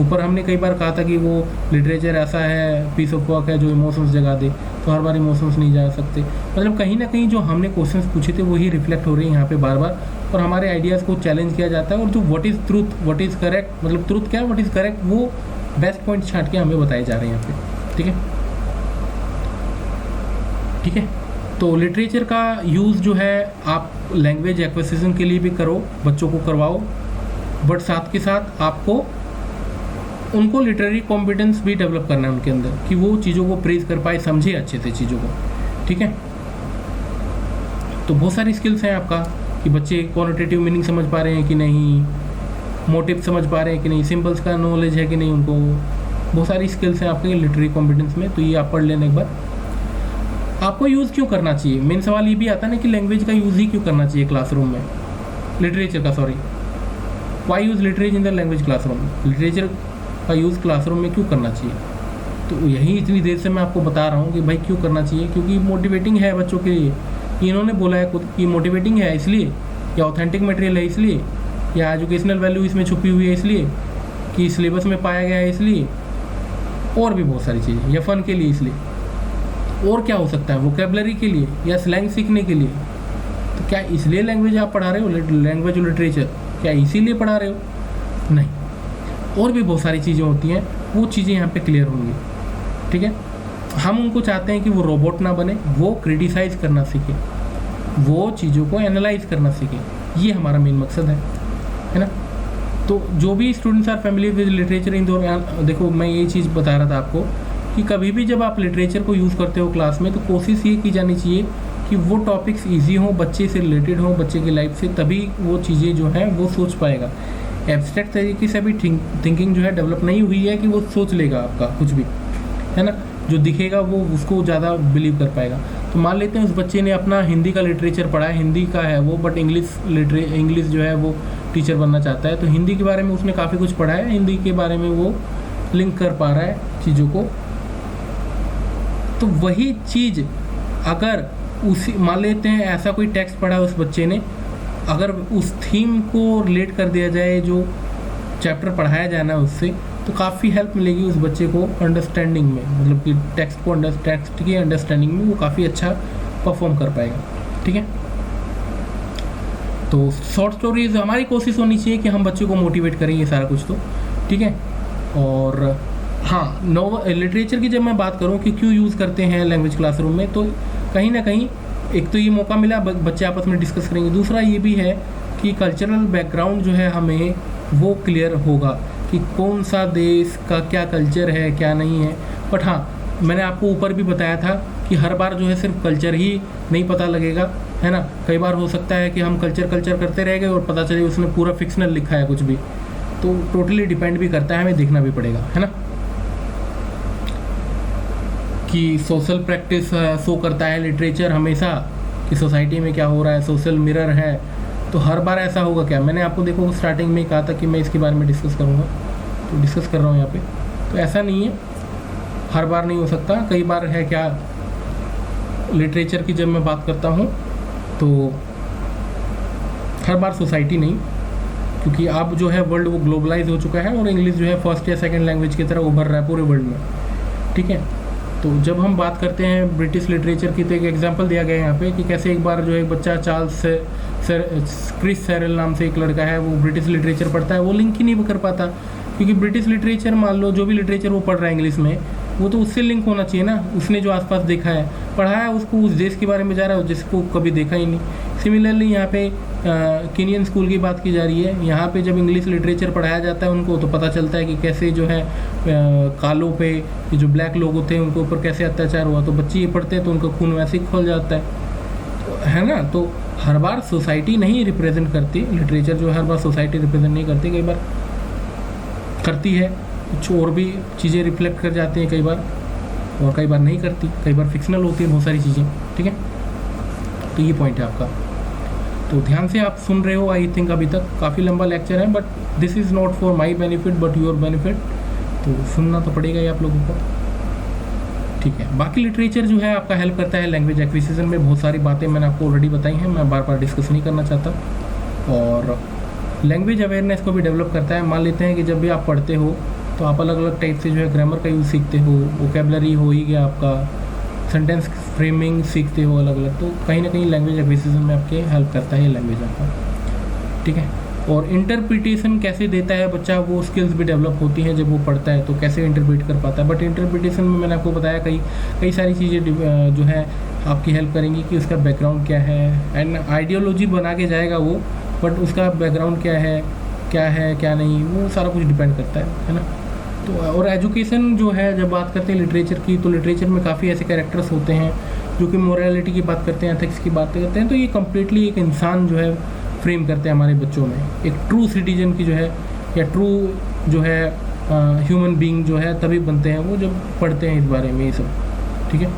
ऊपर हमने कई बार कहा था कि वो लिटरेचर ऐसा है, पीस ऑफ वर्क है जो इमोशंस जगा दे, तो हर बार इमोशंस नहीं जा सकते। मतलब कहीं ना कहीं जो हमने क्वेश्चंस पूछे थे वही रिफ्लेक्ट हो रही है यहाँ पे बार बार, और हमारे आइडियाज़ को चैलेंज किया जाता है, और जो what is truth, what is correct, मतलब ट्रूथ क्या है, व्हाट इज़ करेक्ट, वो बेस्ट पॉइंट छांट के हमें बताए जा रहे हैं यहाँ पे। ठीक है, ठीक है। तो लिटरेचर का यूज़ जो है आप लैंग्वेज एक्विजिशन के लिए भी करो, बच्चों को करवाओ, बट साथ के साथ आपको उनको लिटरेरी कॉम्पिटेंस भी डेवलप करना है उनके अंदर, कि वो चीज़ों को प्रेज कर पाए, समझे अच्छे से चीज़ों को। ठीक है, तो बहुत सारी स्किल्स हैं आपका कि बच्चे क्वालिटेटिव मीनिंग समझ पा रहे हैं कि नहीं, मोटिव समझ पा रहे हैं कि नहीं, सिंबल्स का नॉलेज है कि नहीं उनको, बहुत सारी स्किल्स हैं आपके लिटरेरी कॉम्पिटेंस में। तो ये आप पढ़ लेना एक बार। आपको यूज़ क्यों करना चाहिए, मेन सवाल ये भी आता है ना कि लैंग्वेज का यूज़ ही क्यों करना चाहिए क्लासरूम में, लिटरेचर का, sorry, why use literature in the language classroom, literature का यूज़ क्लासरूम में क्यों करना चाहिए। तो यही इतनी देर से मैं आपको बता रहा हूँ कि भाई क्यों करना चाहिए, क्योंकि मोटिवेटिंग है बच्चों के लिए। इन्होंने बोला है खुद कि मोटिवेटिंग है इसलिए, या ऑथेंटिक मटेरियल है इसलिए, या एजुकेशनल वैल्यू इसमें छुपी हुई है इसलिए, कि सिलेबस में पाया गया है इसलिए, और भी बहुत सारी चीज़ें, या फ़न के लिए इसलिए, और क्या हो सकता है, वोकेबलरी के लिए या स्लैंग सीखने के लिए। तो क्या इसलिए लैंग्वेज आप पढ़ा रहे हो, लैंग्वेज और लिटरेचर, क्या इसीलिए पढ़ा रहे हो? नहीं, और भी बहुत सारी चीज़ें होती हैं, वो चीज़ें यहाँ पे क्लियर होंगी। ठीक है, हम उनको चाहते हैं कि वो रोबोट ना बने, वो क्रिटिसाइज़ करना सीखे, वो चीज़ों को एनालाइज करना सीखे, ये हमारा मेन मकसद है ना। तो जो भी students are familiar with literature in दौरान, देखो मैं ये चीज़ बता रहा था आपको कि कभी भी जब आप लिटरेचर को यूज़ करते हो क्लास में, तो कोशिश ये की जानी चाहिए कि वो टॉपिक्स ईजी हों, बच्चे से रिलेटेड हों, बच्चे की लाइफ से, तभी वो चीज़ें जो हैं वो सोच पाएगा। एब्स्ट्रैक्ट तरीके से अभी थिंकिंग जो है डेवलप नहीं हुई है कि वो सोच लेगा आपका कुछ भी, है ना, जो दिखेगा वो उसको ज़्यादा बिलीव कर पाएगा। तो मान लेते हैं उस बच्चे ने अपना हिंदी का लिटरेचर पढ़ा है, हिंदी का है वो, बट इंग्लिश जो है वो टीचर बनना चाहता है, तो हिंदी के बारे में उसने काफ़ी कुछ पढ़ा है, हिंदी के बारे में वो लिंक कर पा रहा है चीज़ों को। तो वही चीज़ अगर उसी, मान लेते हैं ऐसा कोई टेक्स्ट पढ़ा है उस बच्चे ने, अगर उस थीम को रिलेट कर दिया जाए, जो चैप्टर पढ़ाया जाना है उससे, तो काफ़ी हेल्प मिलेगी उस बच्चे को अंडरस्टैंडिंग में, मतलब कि टेक्स्ट की अंडरस्टैंडिंग में वो काफ़ी अच्छा परफॉर्म कर पाएगा। ठीक है, तो शॉर्ट स्टोरीज हमारी कोशिश होनी चाहिए कि हम बच्चे को मोटिवेट करें, ये सारा कुछ तो ठीक है। और हाँ, नोवेल लिटरेचर की जब मैं बात करूँ कि क्यों यूज़ करते हैं लैंग्वेज क्लासरूम में, तो कहीं ना कहीं एक तो ये मौका मिला, बच्चे आपस में डिस्कस करेंगे, दूसरा ये भी है कि कल्चरल बैकग्राउंड जो है हमें वो क्लियर होगा कि कौन सा देश का क्या कल्चर है क्या नहीं है। बट हाँ, मैंने आपको ऊपर भी बताया था कि हर बार जो है सिर्फ कल्चर ही नहीं पता लगेगा, है ना। कई बार हो सकता है कि हम कल्चर करते रह गए और पता चले उसने पूरा फिक्शनल लिखा है कुछ भी, तो टोटली डिपेंड भी करता है, हमें देखना भी पड़ेगा, है ना। कि सोशल प्रैक्टिस शो करता है लिटरेचर हमेशा कि सोसाइटी में क्या हो रहा है, सोशल मिरर है, तो हर बार ऐसा होगा क्या। मैंने आपको देखो स्टार्टिंग में कहा था कि मैं इसके बारे में डिस्कस करूँगा, तो डिस्कस कर रहा हूँ यहाँ पे। तो ऐसा नहीं है, हर बार नहीं हो सकता, कई बार है क्या। लिटरेचर की जब मैं बात करता हूँ तो हर बार सोसाइटी नहीं, क्योंकि अब जो है वर्ल्ड वो ग्लोबलाइज हो चुका है और इंग्लिश जो है फर्स्ट या सेकंड लैंग्वेज की तरह उभर रहा है पूरे वर्ल्ड में, ठीक है। तो जब हम बात करते हैं ब्रिटिश लिटरेचर की, तो एक एग्जांपल दिया गया है यहाँ पे कि कैसे एक बार जो एक बच्चा क्रिस सैरल नाम से एक लड़का है, वो ब्रिटिश लिटरेचर पढ़ता है, वो लिंक ही नहीं कर पाता, क्योंकि ब्रिटिश लिटरेचर, मान लो जो भी लिटरेचर वो पढ़ रहा है इंग्लिश में, वो तो उससे लिंक होना चाहिए ना, उसने जो आसपास देखा है पढ़ा है, उसको उस देश के बारे में जा रहा है जिसको कभी देखा ही नहीं। सिमिलरली यहाँ पे केनियन स्कूल की बात की जा रही है, यहाँ पे जब इंग्लिश लिटरेचर पढ़ाया जाता है उनको, तो पता चलता है कि कैसे जो है कालों पे, जो ब्लैक लोग होते हैं उनके ऊपर कैसे अत्याचार हुआ, तो बच्चे ये पढ़ते हैं तो उनका खून वैसे ही खोल जाता है, तो है ना। तो हर बार सोसाइटी नहीं रिप्रेजेंट करती, लिटरेचर जो हर बार सोसाइटी रिप्रेजेंट नहीं करती, कई बार करती है, कुछ और भी चीज़ें रिफ्लेक्ट कर जाती हैं कई बार, और कई बार नहीं करती, कई बार फिक्शनल होती है बहुत सारी चीज़ें, ठीक है। तो ये पॉइंट है आपका। तो ध्यान से आप सुन रहे हो आई थिंक अभी तक, काफ़ी लंबा लेक्चर है, but this is not for my benefit but your benefit, तो सुनना तो पड़ेगा ही आप लोगों को, ठीक है। बाकी लिटरेचर जो है आपका हेल्प करता है लैंग्वेज एक्विजिशन में, बहुत सारी बातें मैंने आपको ऑलरेडी बताई हैं, मैं बार बार डिस्कस नहीं करना चाहता। और लैंग्वेज अवेयरनेस को भी डेवलप करता है। मान लेते हैं कि जब भी आप पढ़ते हो तो आप अलग अलग टाइप से जो है ग्रामर का यूज़ सीखते हो, वोकेबलरी हो ही गया आपका, सेंटेंस फ्रेमिंग सीखते हो अलग अलग, तो कहीं ना कहीं लैंग्वेज एक्विजिशन में आपके हेल्प करता है ये लैंग्वेज आपका, ठीक है। और इंटरप्रिटेशन कैसे देता है बच्चा, वो स्किल्स भी डेवलप होती हैं जब वो पढ़ता है, तो कैसे इंटरप्रेट कर पाता है। बट इंटरप्रिटेशन में मैंने आपको बताया कई सारी चीज़ें जो है आपकी हेल्प करेंगी कि उसका बैकग्राउंड क्या है, एंड आइडियोलॉजी बना के जाएगा वो, बट उसका बैकग्राउंड क्या है क्या नहीं, वो सारा कुछ डिपेंड करता है ना। तो और एजुकेशन जो है, जब बात करते हैं लिटरेचर की, तो लिटरेचर में काफ़ी ऐसे कैरेक्टर्स होते हैं जो कि मोरालिटी की बात करते हैं, एथिक्स की बात करते हैं, तो ये कम्प्लीटली एक इंसान जो है फ्रेम करते हैं हमारे बच्चों में, एक ट्रू सिटीजन की जो है, या ट्रू जो है ह्यूमन बीइंग जो है तभी बनते हैं वो जब पढ़ते हैं इस बारे में ये सब, ठीक है।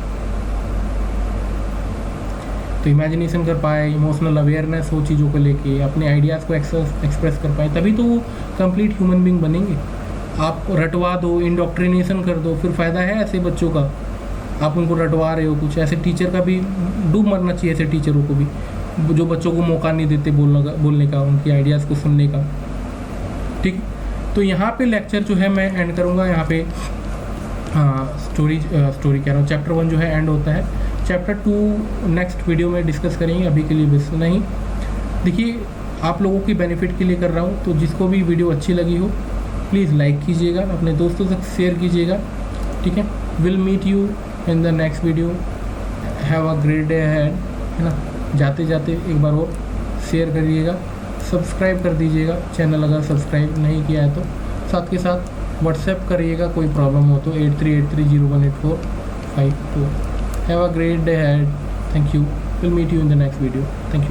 तो इमेजिनेशन कर पाए, इमोशनल अवेयरनेस हो चीज़ों को लेके, अपने आइडियाज़ को एक्सप्रेस कर पाए, तभी तो वो कंप्लीट ह्यूमन बीइंग बनेंगे। आप रटवा दो, इंडोक्ट्रिनेशन कर दो, फिर फ़ायदा है ऐसे बच्चों का, आप उनको रटवा रहे हो कुछ, ऐसे टीचर का भी डूब मरना चाहिए, ऐसे टीचरों को भी जो बच्चों को मौका नहीं देते बोलने का, उनकी आइडियाज़ को सुनने का, ठीक। तो यहाँ पे लेक्चर जो है मैं एंड करूँगा, यहाँ पे स्टोरी कह रहा हूँ, चैप्टर 1 जो है एंड होता है। चैप्टर 2 नेक्स्ट वीडियो में डिस्कस करेंगे, अभी के लिए बस नहीं। देखिए, आप लोगों की बेनिफिट के लिए कर रहा हूँ, तो जिसको भी वीडियो अच्छी लगी हो प्लीज़ लाइक कीजिएगा, अपने दोस्तों तक शेयर कीजिएगा, ठीक है। Will meet you in the next video, have a great day ahead, है ना। जाते जाते एक बार और शेयर करिएगा, सब्सक्राइब कर दीजिएगा चैनल अगर सब्सक्राइब नहीं किया है तो, साथ के साथ व्हाट्सएप करिएगा कोई प्रॉब्लम हो तो 8383018452। Have a great day ahead, thank you, will meet you in the next video, thank you.